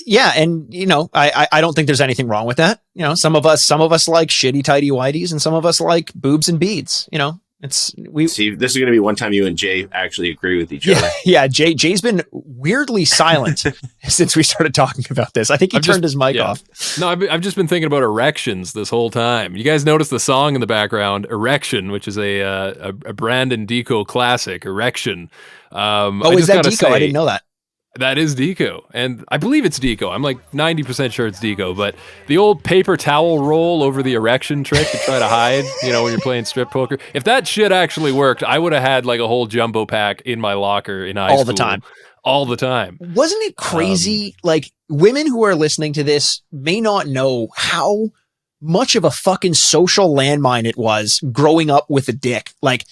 Yeah, and you know, I don't think there's anything wrong with that. You know, some of us like shitty tidy whities, and some of us like boobs and beads. You know. See, this is going to be one time you and Jay actually agree with each other. Yeah, Jay's been weirdly silent since we started talking about this. I think he turned his mic off. No, I've just been thinking about erections this whole time. You guys notice the song in the background, Erection, which is a Brandon Deco classic, Erection. Is that Deco? I didn't know that. That is Deco, and I believe it's Deco. I'm like 90% sure it's Deco, but the old paper towel roll over the erection trick to try to hide, you know, when you're playing strip poker. If that shit actually worked, I would have had like a whole jumbo pack in my locker in high school. All the time. Wasn't it crazy? Like, women who are listening to this may not know how much of a fucking social landmine it was growing up with a dick. Like,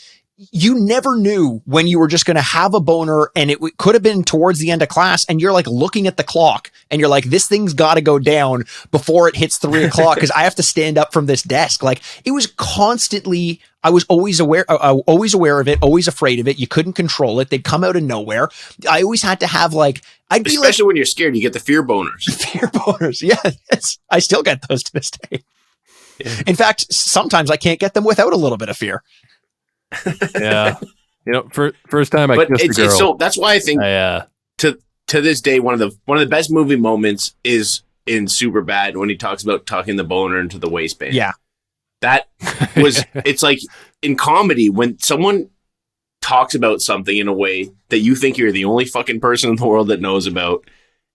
you never knew when you were just going to have a boner, and it could have been towards the end of class, and you're like looking at the clock and you're like, this thing's got to go down before it hits 3 o'clock because I have to stand up from this desk. Like, it was constantly, I was always aware of it, always afraid of it. You couldn't control it. They'd come out of nowhere. I always had to have like, especially when you're scared, you get the fear boners. Fear boners. Yeah. I still get those to this day. Yeah. In fact, sometimes I can't get them without a little bit of fear. Yeah, you know, first time I kissed a girl. So that's why I think to this day one of the best movie moments is in Superbad when he talks about tucking the boner into the waistband. Yeah, that was. It's like in comedy when someone talks about something in a way that you think you're the only fucking person in the world that knows about.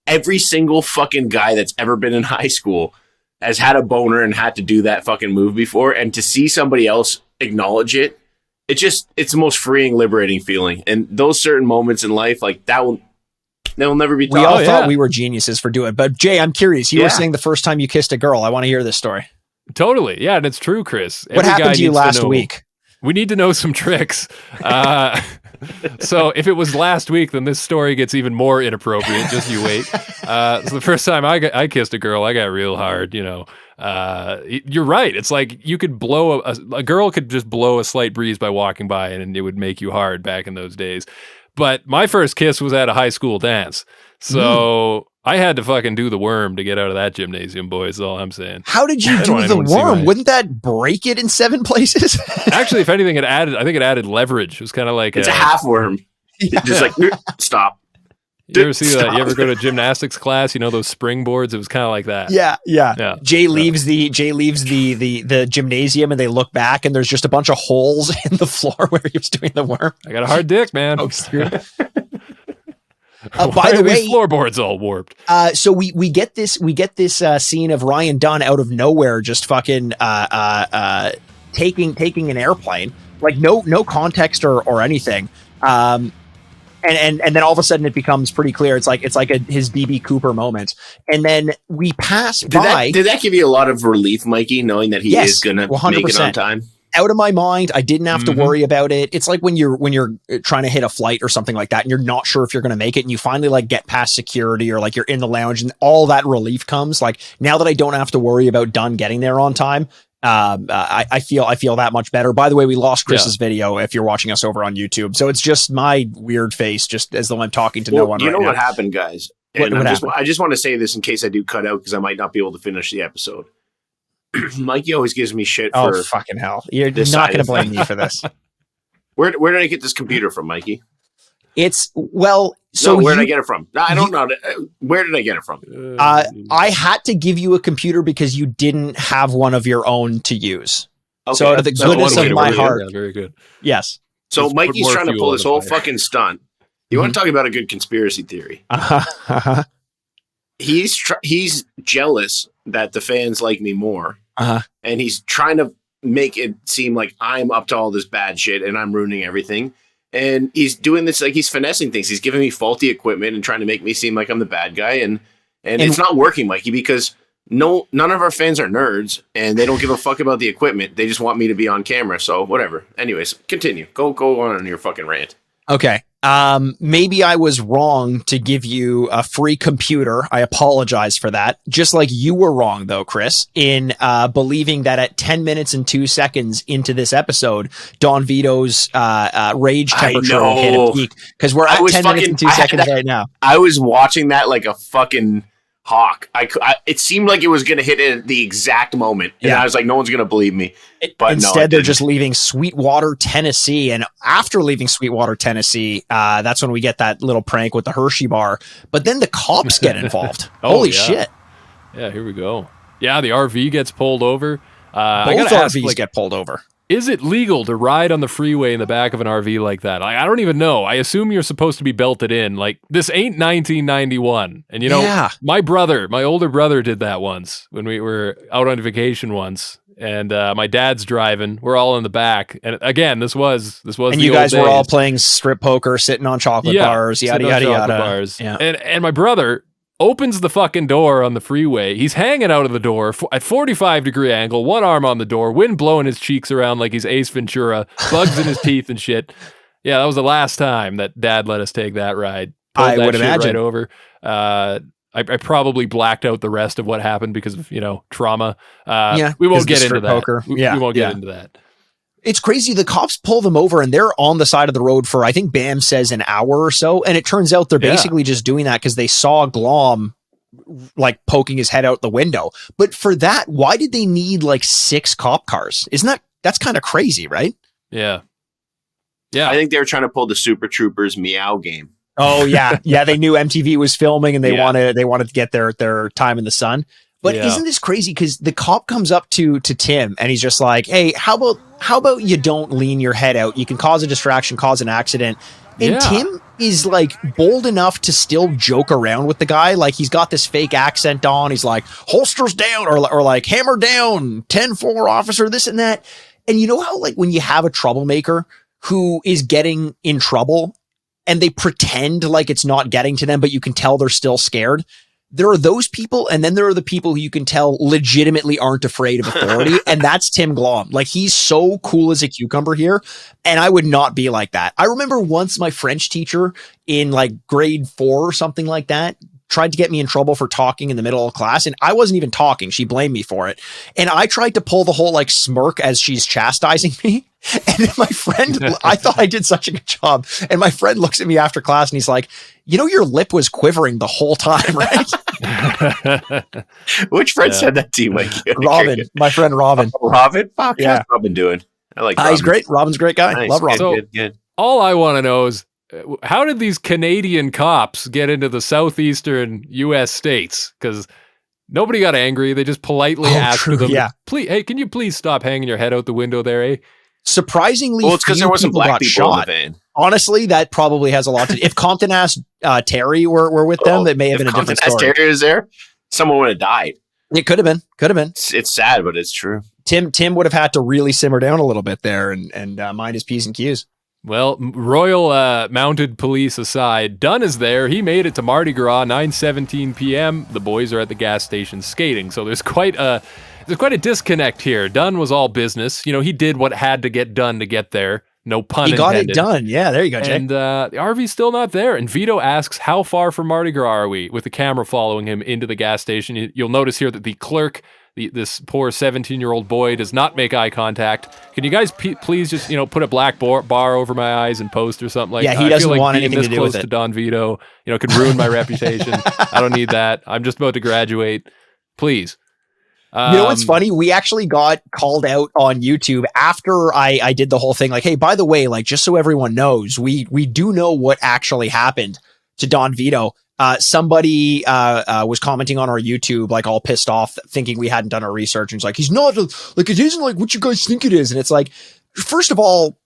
Every single fucking guy that's ever been in high school has had a boner and had to do that fucking move before, and to see somebody else acknowledge it. It's the most freeing, liberating feeling. And those certain moments in life, like that one, They'll never be We taught. all thought we were geniuses for doing it. But Jay, I'm curious. You were saying the first time you kissed a girl. I want to hear this story. Totally. Yeah, and it's true, Chris. What happened to you last week? We need to know some tricks. So if it was last week, then this story gets even more inappropriate. Just you wait. So the first time I kissed a girl, I got real hard, you know. You're right. It's like you could blow a girl could just blow a slight breeze by walking by and it would make you hard back in those days. But my first kiss was at a high school dance. So I had to fucking do the worm to get out of that gymnasium, boys. Is all I'm saying. How did you do the worm? Wouldn't that break it in 7 places? Actually, if anything, I think it added leverage. It was kind of like it's a half worm. Just like stop. You ever see that? You ever go to gymnastics class? You know those springboards? It was kind of like that. Yeah. Jay leaves the gymnasium and they look back and there's just a bunch of holes in the floor where he was doing the worm. I got a hard dick, man. By the way, these floorboards all warped. So we get this scene of Ryan Dunn out of nowhere, just fucking taking an airplane, like no context or anything. And then all of a sudden it becomes pretty clear. It's like his BB Cooper moment. And then we pass by. Did that give you a lot of relief, Mikey, knowing that he is going to make it on time? Out of my mind. I didn't have to worry about it. It's like when you're trying to hit a flight or something like that and you're not sure if you're going to make it and you finally like get past security or like you're in the lounge and all that relief comes. Like now that I don't have to worry about Dunn getting there on time, I feel that much better. By the way, we lost Chris's video if you're watching us over on YouTube. So it's just my weird face, just as though I'm talking to no one. You know right what now. happened, guys? What happened? I just want to say this in case I do cut out because I might not be able to finish the episode. Mikey always gives me shit for. Oh, fucking hell. You're not going to blame me for this. Where did I get this computer from, Mikey? It's, where did I get it from? No, I don't know. Where did I get it from? I had to give you a computer because you didn't have one of your own to use. Okay. So out of the goodness of my heart. Yeah, very good. Yes. So Mikey's trying to pull this whole fucking stunt. You want to talk about a good conspiracy theory? He's jealous that the fans like me more. And he's trying to make it seem like I'm up to all this bad shit and I'm ruining everything. And he's doing this like he's finessing things. He's giving me faulty equipment and trying to make me seem like I'm the bad guy. And it's not working, Mikey, because none of our fans are nerds and they don't give a fuck about the equipment. They just want me to be on camera. So whatever. Anyways, continue. Go on your fucking rant. Okay. Maybe I was wrong to give you a free computer. I apologize for that. Just like you were wrong though, Chris, in believing that at 10 minutes and 2 seconds into this episode, Don Vito's rage temperature hit a peak. Because we're at 10 minutes and 2 seconds right now. I was watching that like a fucking hawk. It seemed like it was going to hit at the exact moment. And I was like, no one's going to believe me. But instead, they're just leaving Sweetwater, Tennessee. And after leaving Sweetwater, Tennessee, that's when we get that little prank with the Hershey bar. But then the cops get involved. Holy shit. Yeah, here we go. Yeah, the RV gets pulled over. Both RVs get pulled over. Is it legal to ride on the freeway in the back of an RV like that? I don't even know. I assume you're supposed to be belted in. Like, this ain't 1991. And, you know, my older brother did that once when we were out on vacation once. And my dad's driving. We're all in the back. And again, this was and you guys were all playing strip poker, sitting on chocolate bars, yada, yada, yada. Bars. Yeah. And my brother opens the fucking door on the freeway. He's hanging out of the door at 45-degree angle, one arm on the door, wind blowing his cheeks around like he's Ace Ventura, bugs in his teeth and shit. Yeah, that was the last time that Dad let us take that ride. I would imagine. Right over. I probably blacked out the rest of what happened because of, trauma. We won't get into that. Poker. We won't get into that. It's crazy. The cops pull them over and they're on the side of the road for, I think Bam says, an hour or so. And it turns out they're basically just doing that because they saw Glom like poking his head out the window. But for that, why did they need like 6 cop cars? That's kind of crazy, right? Yeah. Yeah. I think they were trying to pull the Super Troopers meow game. Oh yeah. Yeah. They knew MTV was filming and they wanted to get their time in the sun. But isn't this crazy? Because the cop comes up to Tim and he's just like, hey, how about you don't lean your head out? You can cause a distraction, cause an accident. And Tim is like bold enough to still joke around with the guy. Like he's got this fake accent on. He's like, holsters down or like hammer down, 10-4 officer, this and that. And you know how like when you have a troublemaker who is getting in trouble, and they pretend like it's not getting to them, but you can tell they're still scared. There are those people, and then there are the people who you can tell legitimately aren't afraid of authority, and that's Tim Glom. Like, he's so cool as a cucumber here, and I would not be like that. I remember once my French teacher in like grade 4 or something like that tried to get me in trouble for talking in the middle of class, and I wasn't even talking. She blamed me for it. And I tried to pull the whole like smirk as she's chastising me. And then my friend, I thought I did such a good job. And my friend looks at me after class and he's like, you know, your lip was quivering the whole time, right? Which friend said that to you, Mike? Robin, my friend Robin. Robin? Fuck, yeah. how's Robin doing? I like Robin. He's great. Robin's a great guy. Nice. Love Robin. So, good. All I want to know is, how did these Canadian cops get into the southeastern U.S. states? Because nobody got angry. They just politely asked them, "Please, hey, can you please stop hanging your head out the window there, eh?" Surprisingly, well, it's because there wasn't black people in the van. Honestly, that probably has a lot to do. If Compton asked Terry were with them, it may have been a different story. If Terry was there, someone would have died. It could have been. It's sad, but it's true. Tim would have had to really simmer down a little bit there and mind his P's and Q's. Well, Royal Mounted Police aside, Dunn is there. He made it to Mardi Gras, 9:17 p.m. The boys are at the gas station skating. So there's quite a disconnect here. Dunn was all business. You know, he did what had to get done to get there. No pun intended. He got it done. Yeah, there you go, Jay. And the RV's still not there. And Vito asks, how far from Mardi Gras are we? With the camera following him into the gas station. You'll notice here that the clerk, this poor 17-year-old boy, does not make eye contact. Can you guys please just, put a black bar over my eyes and post or something like that? Yeah, he doesn't I feel like want being anything this to do close with it. to Don Vito, could ruin my reputation. I don't need that. I'm just about to graduate. Please. You know what's funny? We actually got called out on YouTube after I did the whole thing. Like, hey, by the way, like, just so everyone knows, we do know what actually happened to Don Vito. Somebody was commenting on our YouTube, like all pissed off, thinking we hadn't done our research. And it's like, he's not like, it isn't like what you guys think it is. And it's like, first of all,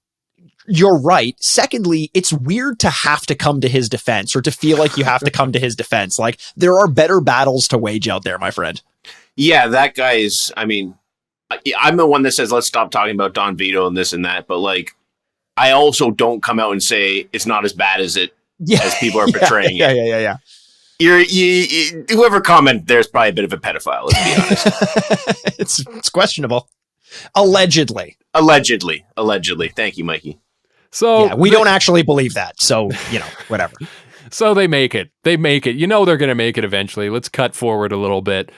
you're right. Secondly, it's weird to have to come to his defense or to feel like you have to come to his defense. Like, there are better battles to wage out there, my friend. Yeah, that guy is, I'm the one that says, let's stop talking about Don Vito and this and that. But like, I also don't come out and say it's not as bad as as people are portraying it. Yeah. Whoever commented, there's probably a bit of a pedophile, let's be honest. It's questionable. Allegedly. Thank you, Mikey. So we don't actually believe that. So, whatever. So they make it. They're going to make it eventually. Let's cut forward a little bit.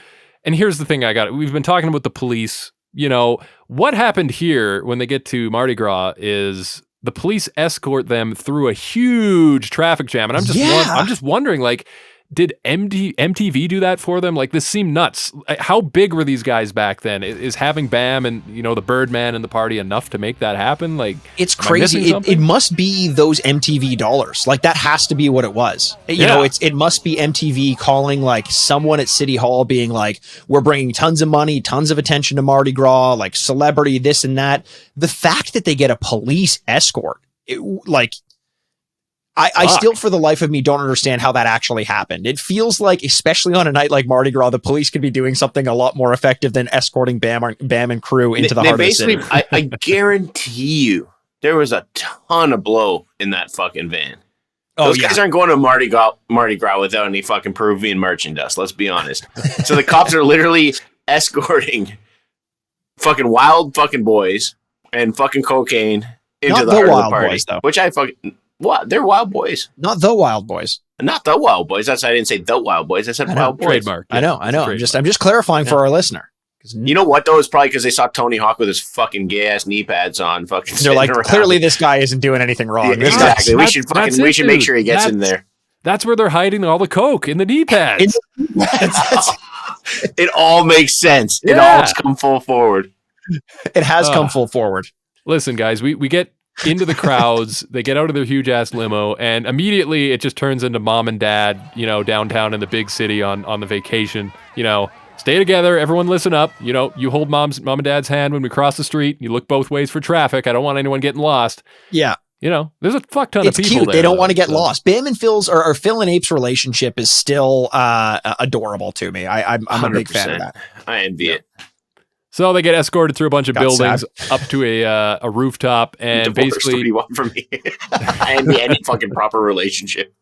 And here's the thing we've been talking about the police. What happened here when they get to Mardi Gras is the police escort them through a huge traffic jam. And I'm just wondering, like, did MTV do that for them? Like, this seemed nuts. How big were these guys back then? Is having Bam and, the Birdman in the party enough to make that happen? Like, it's crazy. It must be those MTV dollars. Like, that has to be what it was. It must be MTV calling like someone at City Hall being like, we're bringing tons of money, tons of attention to Mardi Gras, like celebrity, this and that. The fact that they get a police escort, I still, for the life of me, don't understand how that actually happened. It feels like, especially on a night like Mardi Gras, the police could be doing something a lot more effective than escorting Bam and crew into the heart of the city. I guarantee you, there was a ton of blow in that fucking van. Those guys aren't going to Mardi Gras without any fucking Peruvian merchandise, let's be honest. So the cops are literally escorting fucking wild fucking boys and fucking cocaine into the heart of the party. Boys, though. Which I fucking... What? They're wild boys. Not the wild boys. Not the wild boys. I didn't say the wild boys. I said wild boys. Trademark. I know. I'm just clarifying for our listener. You know what though? It's probably because they saw Tony Hawk with his fucking gay ass knee pads on. Fucking. They're like, clearly this guy isn't doing anything wrong. Yeah, exactly. We should make sure he gets in there. That's where they're hiding all the coke in the knee pads. It all makes sense. It all has come full forward. It has come full forward. Listen, guys, we get into the crowds. They get out of their huge ass limo, and immediately it just turns into mom and dad, downtown in the big city on the vacation. Stay together. Everyone listen up. You hold mom and dad's hand when we cross the street. You look both ways for traffic. I don't want anyone getting lost. Yeah. There's a fuck ton of people cute. there. They don't want to get lost. Bam and Phil's or Phil and Ape's relationship is still adorable to me. I'm a big fan of that. I envy it. So they get escorted through a bunch of Got buildings up to a rooftop, and Divorce, basically, what do you want from me? any fucking proper relationship.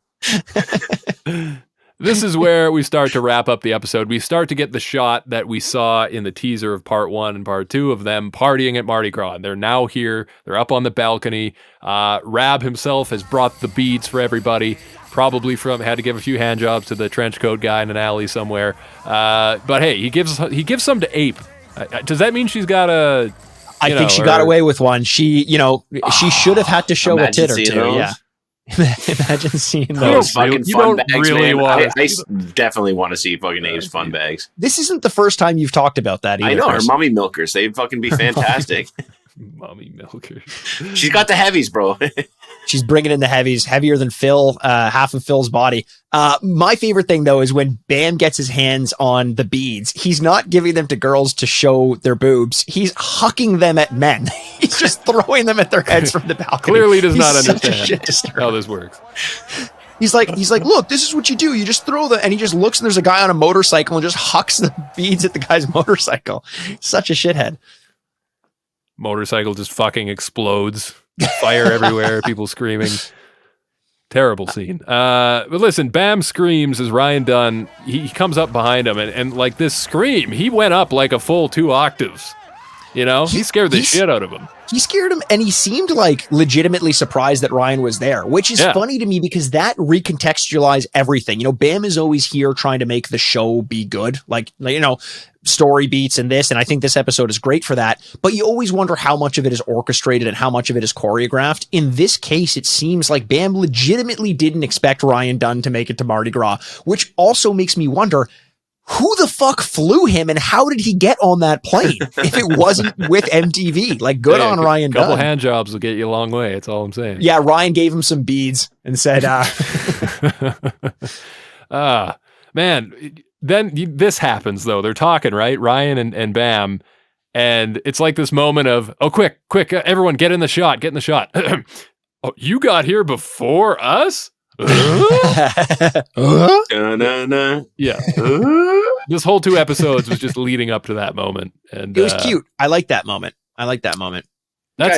this is where we start to wrap up the episode. We start to get the shot that we saw in the teaser of part 1 and part 2 of them partying at Mardi Gras. And they're now here. They're up on the balcony. Rab himself has brought the beads for everybody. Probably had to give a few hand jobs to the trench coat guy in an alley somewhere. But hey, he gives some to Ape. Does that mean she's got a? I think she got away with one. She should have had to show a tit or two. Those. Yeah. Imagine seeing Those those. fucking you fun don't bags, really man. wanna I definitely want to see fucking Abe's fun bags. This isn't the first time you've talked about that either. I know, her Chris. mommy milkers. They'd fucking be fantastic. Mommy milker. She's got the heavies, bro. She's bringing in the heavies, heavier than Phil, half of Phil's body. My favorite thing, though, is when Bam gets his hands on the beads. He's not giving them to girls to show their boobs. He's hucking them at men. He's just throwing them at their heads from the balcony. Clearly does He's not such a understand shit disturber. how this works. He's like, look, this is what you do. You just throw and he just looks and there's a guy on a motorcycle and just hucks the beads at the guy's motorcycle. Such a shithead. Motorcycle just fucking explodes. Fire everywhere. People screaming. Terrible scene. But listen, Bam screams as Ryan Dunn, he comes up behind him and like this scream, he went up like a full 2 octaves. You know, he scared the shit out of him. He scared him, and he seemed like legitimately surprised that Ryan was there, which is funny to me because that recontextualized everything. You know, Bam is always here trying to make the show be good, like story beats and this, and I think this episode is great for that. But you always wonder how much of it is orchestrated and how much of it is choreographed. In this case, it seems like Bam legitimately didn't expect Ryan Dunn to make it to Mardi Gras, which also makes me wonder, who the fuck flew him and how did he get on that plane if it wasn't with MTV? Like, good on Ryan Dunn. A couple hand jobs will get you a long way. That's all I'm saying. Yeah, Ryan gave him some beads and said, man, then this happens, though. They're talking, right? Ryan and Bam. And it's like this moment of, oh, quick, everyone get in the shot. Oh, you got here before us? Yeah. This whole 2 episodes was just leading up to that moment, and it was cute. I like that moment. That's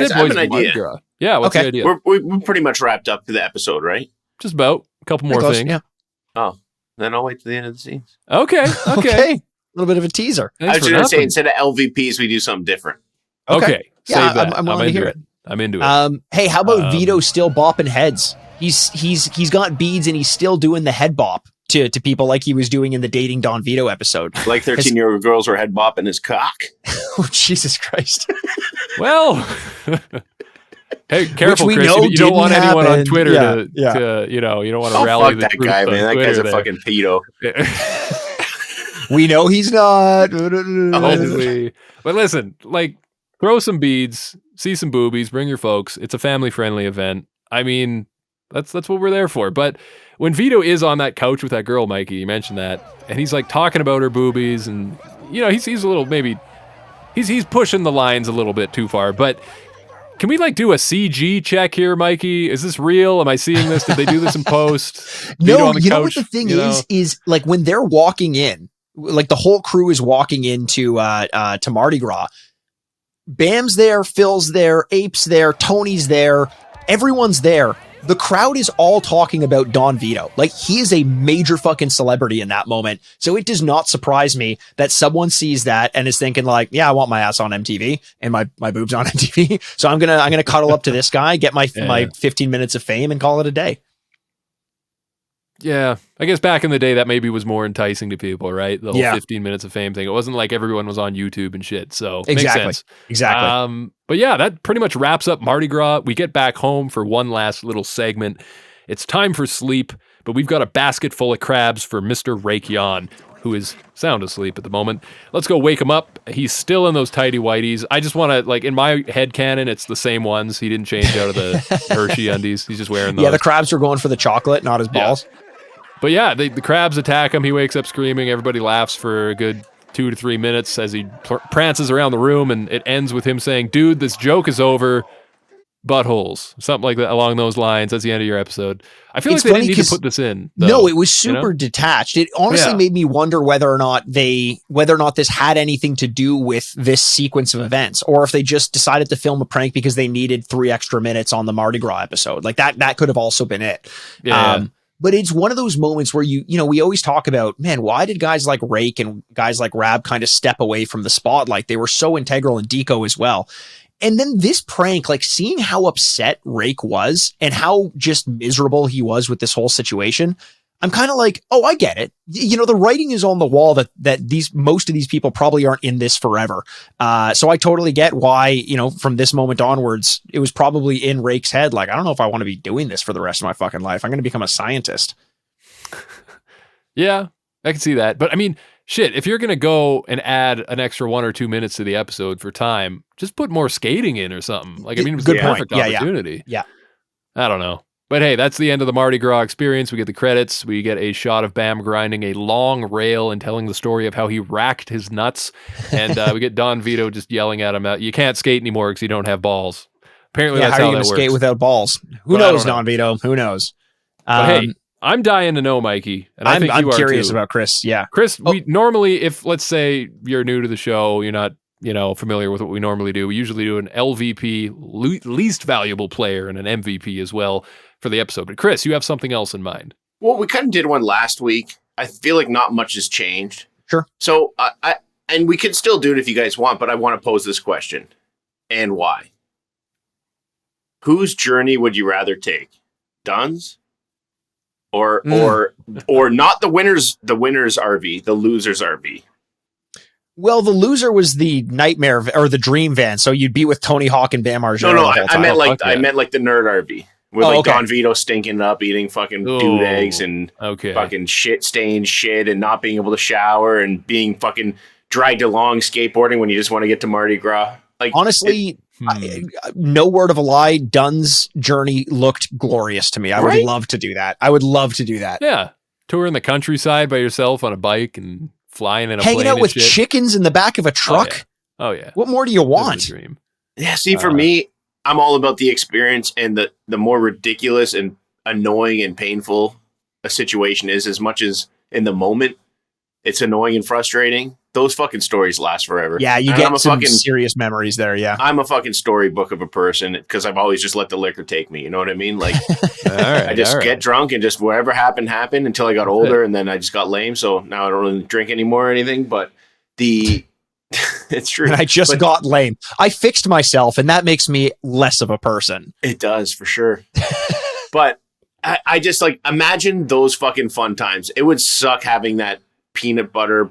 Guys, it, I have boys. an idea. Yeah, what's the idea? We're pretty much wrapped up to the episode, right? Just about a couple more things. Yeah. Oh, then I'll wait to the end of the scenes. Okay. A little bit of a teaser. I was going to say, instead of LVPs, we do something different. Okay. Yeah, Save that. I'm willing to hear it. I'm into it. Hey, how about Vito still bopping heads? He's got beads and he's still doing the head bop to people like he was doing in the Dating Don Vito episode. Like 13-year-old girls were head bopping his cock. Oh, Jesus Christ. Well, hey, careful, we Chris. know You don't want didn't anyone happen. on Twitter to you don't want to rally fuck the that troops guy, on man. That Twitter guy's a there. fucking pedo. We know he's not. Hopefully. But listen, like, throw some beads, see some boobies, bring your folks. It's a family-friendly event. I mean, that's what we're there for. But when Vito is on that couch with that girl, Mikey, you mentioned that, and he's like talking about her boobies, and he's a little, maybe he's pushing the lines a little bit too far. But can we like do a CG check here, Mikey? Is this real? Am I seeing this? Did they do this in post? No, you know what the thing is like when they're walking in, like the whole crew is walking into to Mardi Gras. Bam's there, Phil's there, Ape's there, Tony's there, everyone's there. The crowd is all talking about Don Vito. Like, he is a major fucking celebrity in that moment. So it does not surprise me that someone sees that and is thinking like, yeah, I want my ass on MTV and my boobs on MTV. So I'm gonna cuddle up to this guy, get my 15 minutes of fame and call it a day. Yeah, I guess back in the day that maybe was more enticing to people, right? The whole 15 minutes of fame thing. It wasn't like everyone was on YouTube and shit, so makes sense. Exactly. But yeah, that pretty much wraps up Mardi Gras. We get back home for one last little segment. It's time for sleep, but we've got a basket full of crabs for Mr. Rake Yohn, who is sound asleep at the moment. Let's go wake him up. He's still in those tighty whities. I just want to, like, in my head canon, it's the same ones. He didn't change out of the Hershey undies. He's just wearing those. Yeah, the crabs are going for the chocolate, not his balls. Yeah. But yeah, the crabs attack him. He wakes up screaming. Everybody laughs for a good 2 to 3 minutes as he prances around the room, and it ends with him saying, dude, this joke is over, buttholes, something like that along those lines. That's the end of your episode. I feel It's like they funny didn't need to 'cause- put this in. No, it was super detached. It honestly Yeah. made me wonder whether or not this had anything to do with this sequence of events, or if they just decided to film a prank because they needed 3 extra minutes on the Mardi Gras episode. Like that could have also been it. Yeah. But it's one of those moments where we always talk about, man, why did guys like Rake and guys like Rab kind of step away from the spotlight? They were so integral, and Deco as well. And then this prank, like seeing how upset Rake was and how just miserable he was with this whole situation, I'm kind of like, oh, I get it. The writing is on the wall that most of these people probably aren't in this forever. So I totally get why, from this moment onwards, it was probably in Rake's head. Like, I don't know if I want to be doing this for the rest of my fucking life. I'm going to become a scientist. Yeah, I can see that. But I mean, shit, if you're going to go and add an extra 1 or 2 minutes to the episode for time, just put more skating in or something. Like, I mean, it was Good the point. perfect Yeah, opportunity. Yeah. I don't know. But hey, that's the end of the Mardi Gras experience. We get the credits. We get a shot of Bam grinding a long rail and telling the story of how he racked his nuts. And we get Don Vito just yelling at him, you can't skate anymore because you don't have balls. Apparently that's how are you that going to works. skate without balls? Who Well, I knows, don't know. Don Vito? Who knows? But hey, I'm dying to know, Mikey. And I think I'm you are curious too. about Chris. Yeah. Chris, we normally, if let's say you're new to the show, you're not, familiar with what we normally do. We usually do an LVP, least valuable player, and an MVP as well for the episode. But Chris, you have something else in mind. Well, we kind of did one last week. I feel like not much has changed. Sure. So and we can still do it if you guys want, but I want to pose this question. And why? Whose journey would you rather take? Dunn's? Or not the winner's RV, the loser's RV. Well, the loser was the nightmare or the dream van. So you'd be with Tony Hawk and Bam Margera. No, the whole I time. meant like the nerd RV. With okay. Don Vito stinking up, eating fucking dude eggs and fucking stained shit and not being able to shower and being fucking dragged along skateboarding when you just want to get to Mardi Gras. Like, honestly, no word of a lie, Dunn's journey looked glorious to me. I would love to do that. Yeah. Touring the countryside by yourself on a bike and flying in a hanging plane out with shit. chickens in the back of a truck. Oh yeah. What more do you want? Dream. Yeah, see, for me, I'm all about the experience, and the more ridiculous and annoying and painful a situation is, as much as in the moment it's annoying and frustrating, those fucking stories last forever. Yeah, you and get some serious memories there, yeah. I'm a fucking storybook of a person because I've always just let the liquor take me, you know what I mean? Like, I just get drunk and just whatever happened until I got older, and then I just got lame, so now I don't really drink anymore or anything, but it's true. And I just got lame. I fixed myself, and that makes me less of a person. It does, for sure. But I just imagine those fucking fun times. It would suck having that peanut butter,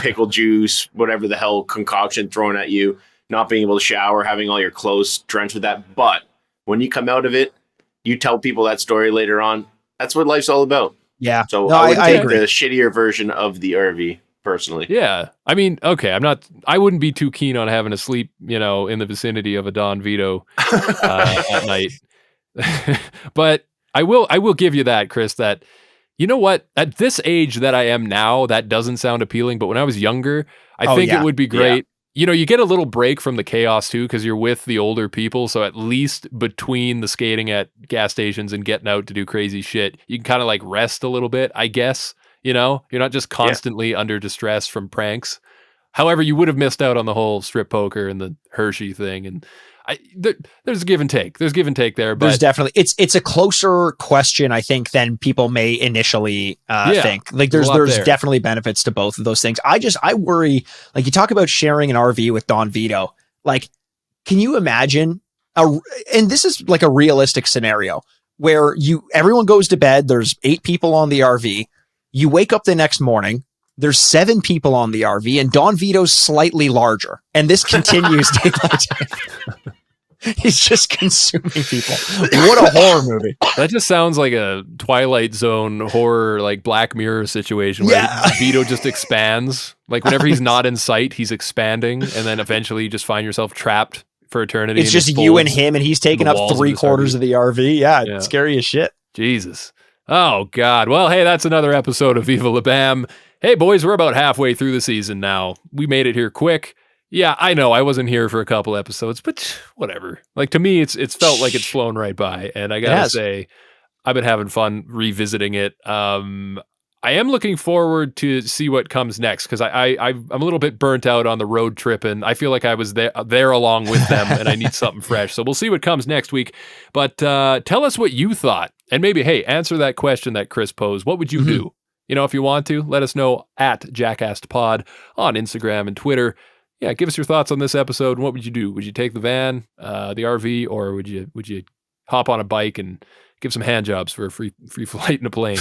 pickle juice, whatever the hell concoction thrown at you, not being able to shower, having all your clothes drenched with that. But when you come out of it, you tell people that story later on. That's what life's all about. Yeah. So no, I would take agree. the shittier version of the RV. Personally. Yeah. I mean, okay, I wouldn't be too keen on having to sleep, in the vicinity of a Don Vito at night. But I will give you that, Chris, that, you know what, at this age that I am now, that doesn't sound appealing. But when I was younger, I think it would be great. Yeah. You get a little break from the chaos too, because you're with the older people. So at least between the skating at gas stations and getting out to do crazy shit, you can kind of rest a little bit, I guess. You're not just constantly under distress from pranks. However, you would have missed out on the whole strip poker and the Hershey thing. And there's give and take. There's give and take there. But there's definitely it's a closer question, I think, than people may initially think. Like there's definitely benefits to both of those things. I worry, like you talk about sharing an RV with Don Vito. Like, can you imagine and this is like a realistic scenario where everyone goes to bed, there's 8 people on the RV. You wake up the next morning, there's 7 people on the RV, and Don Vito's slightly larger. And this continues day by day. He's just consuming people. What a horror movie. That just sounds like a Twilight Zone horror, like Black Mirror situation where Vito just expands. Like whenever he's not in sight, he's expanding. And then eventually you just find yourself trapped for eternity. It's just you and him, and he's taking up 3/4 of the RV. Yeah, it's scary as shit. Jesus. Oh, God. Well, hey, that's another episode of Viva La Bam. Hey, boys, we're about halfway through the season now. We made it here quick. Yeah, I know. I wasn't here for a couple episodes, but whatever. Like, to me, it's felt like it's flown right by, and I gotta say, I've been having fun revisiting it. I am looking forward to see what comes next because I'm a little bit burnt out on the road trip, and I feel like I was there along with them, and I need something fresh. So we'll see what comes next week. But tell us what you thought, and maybe answer that question that Chris posed. What would you do? You know, if you want to, let us know at JackastPod on Instagram and Twitter. Yeah, give us your thoughts on this episode. What would you do? Would you take the van, the RV, or would you hop on a bike and give some hand jobs for a free flight in a plane?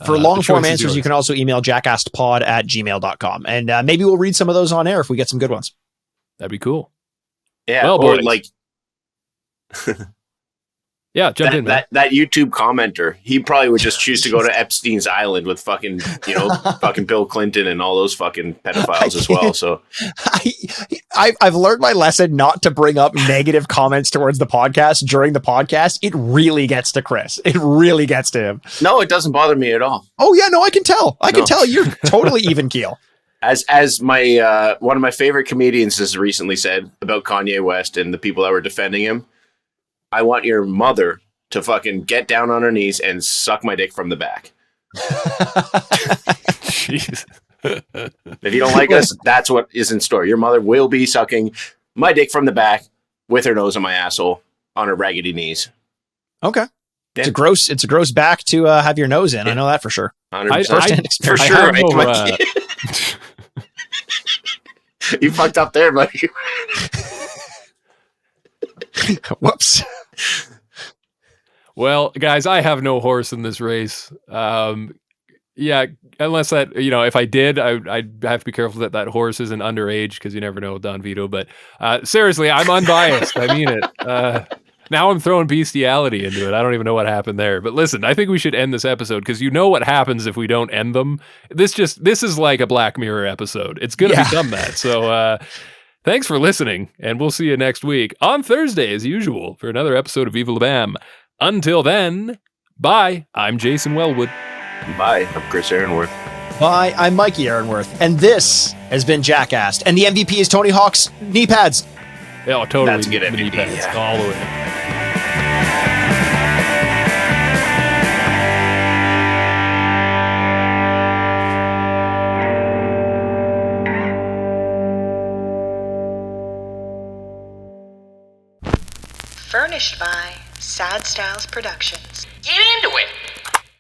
For long form answers, you can also email jackastpod@gmail.com. And maybe we'll read some of those on air if we get some good ones. That'd be cool. Yeah. Well, or boys. like yeah, jump in. that YouTube commenter, he probably would just choose to go to Epstein's Island with fucking, fucking Bill Clinton and all those fucking pedophiles as well. So I've learned my lesson not to bring up negative comments towards the podcast during the podcast. It really gets to Chris. It really gets to him. No, it doesn't bother me at all. Oh yeah, no, I can tell. I can tell you're totally even keel. As my one of my favorite comedians has recently said about Kanye West and the people that were defending him, I want your mother to fucking get down on her knees and suck my dick from the back. Jeez. If you don't like us, that's what is in store. Your mother will be sucking my dick from the back with her nose on my asshole on her raggedy knees. Okay. Yeah. It's a gross back to have your nose in. I know that for sure. 100%. For sure. You fucked up there, buddy. Whoops. Well, guys, I have no horse in this race. Yeah, unless that, if I did, I'd have to be careful that horse isn't underage because you never know with Don Vito. But seriously, I'm unbiased. I mean it. Now I'm throwing bestiality into it. I don't even know what happened there. But listen, I think we should end this episode because you know what happens if we don't end them. This is like a Black Mirror episode. It's going to become that. So thanks for listening, and we'll see you next week on Thursday as usual for another episode of Viva La Bam. Until then, bye. I'm Jason Wellwood. Bye. I'm Chris Aaronworth. Bye. I'm Mikey Aaronworth, and this has been Jackast. And the MVP is Tony Hawk's knee pads. Oh, totally. That's a good MVP. Knee pads, all the way. Furnished by Sad Styles Productions. Get into it!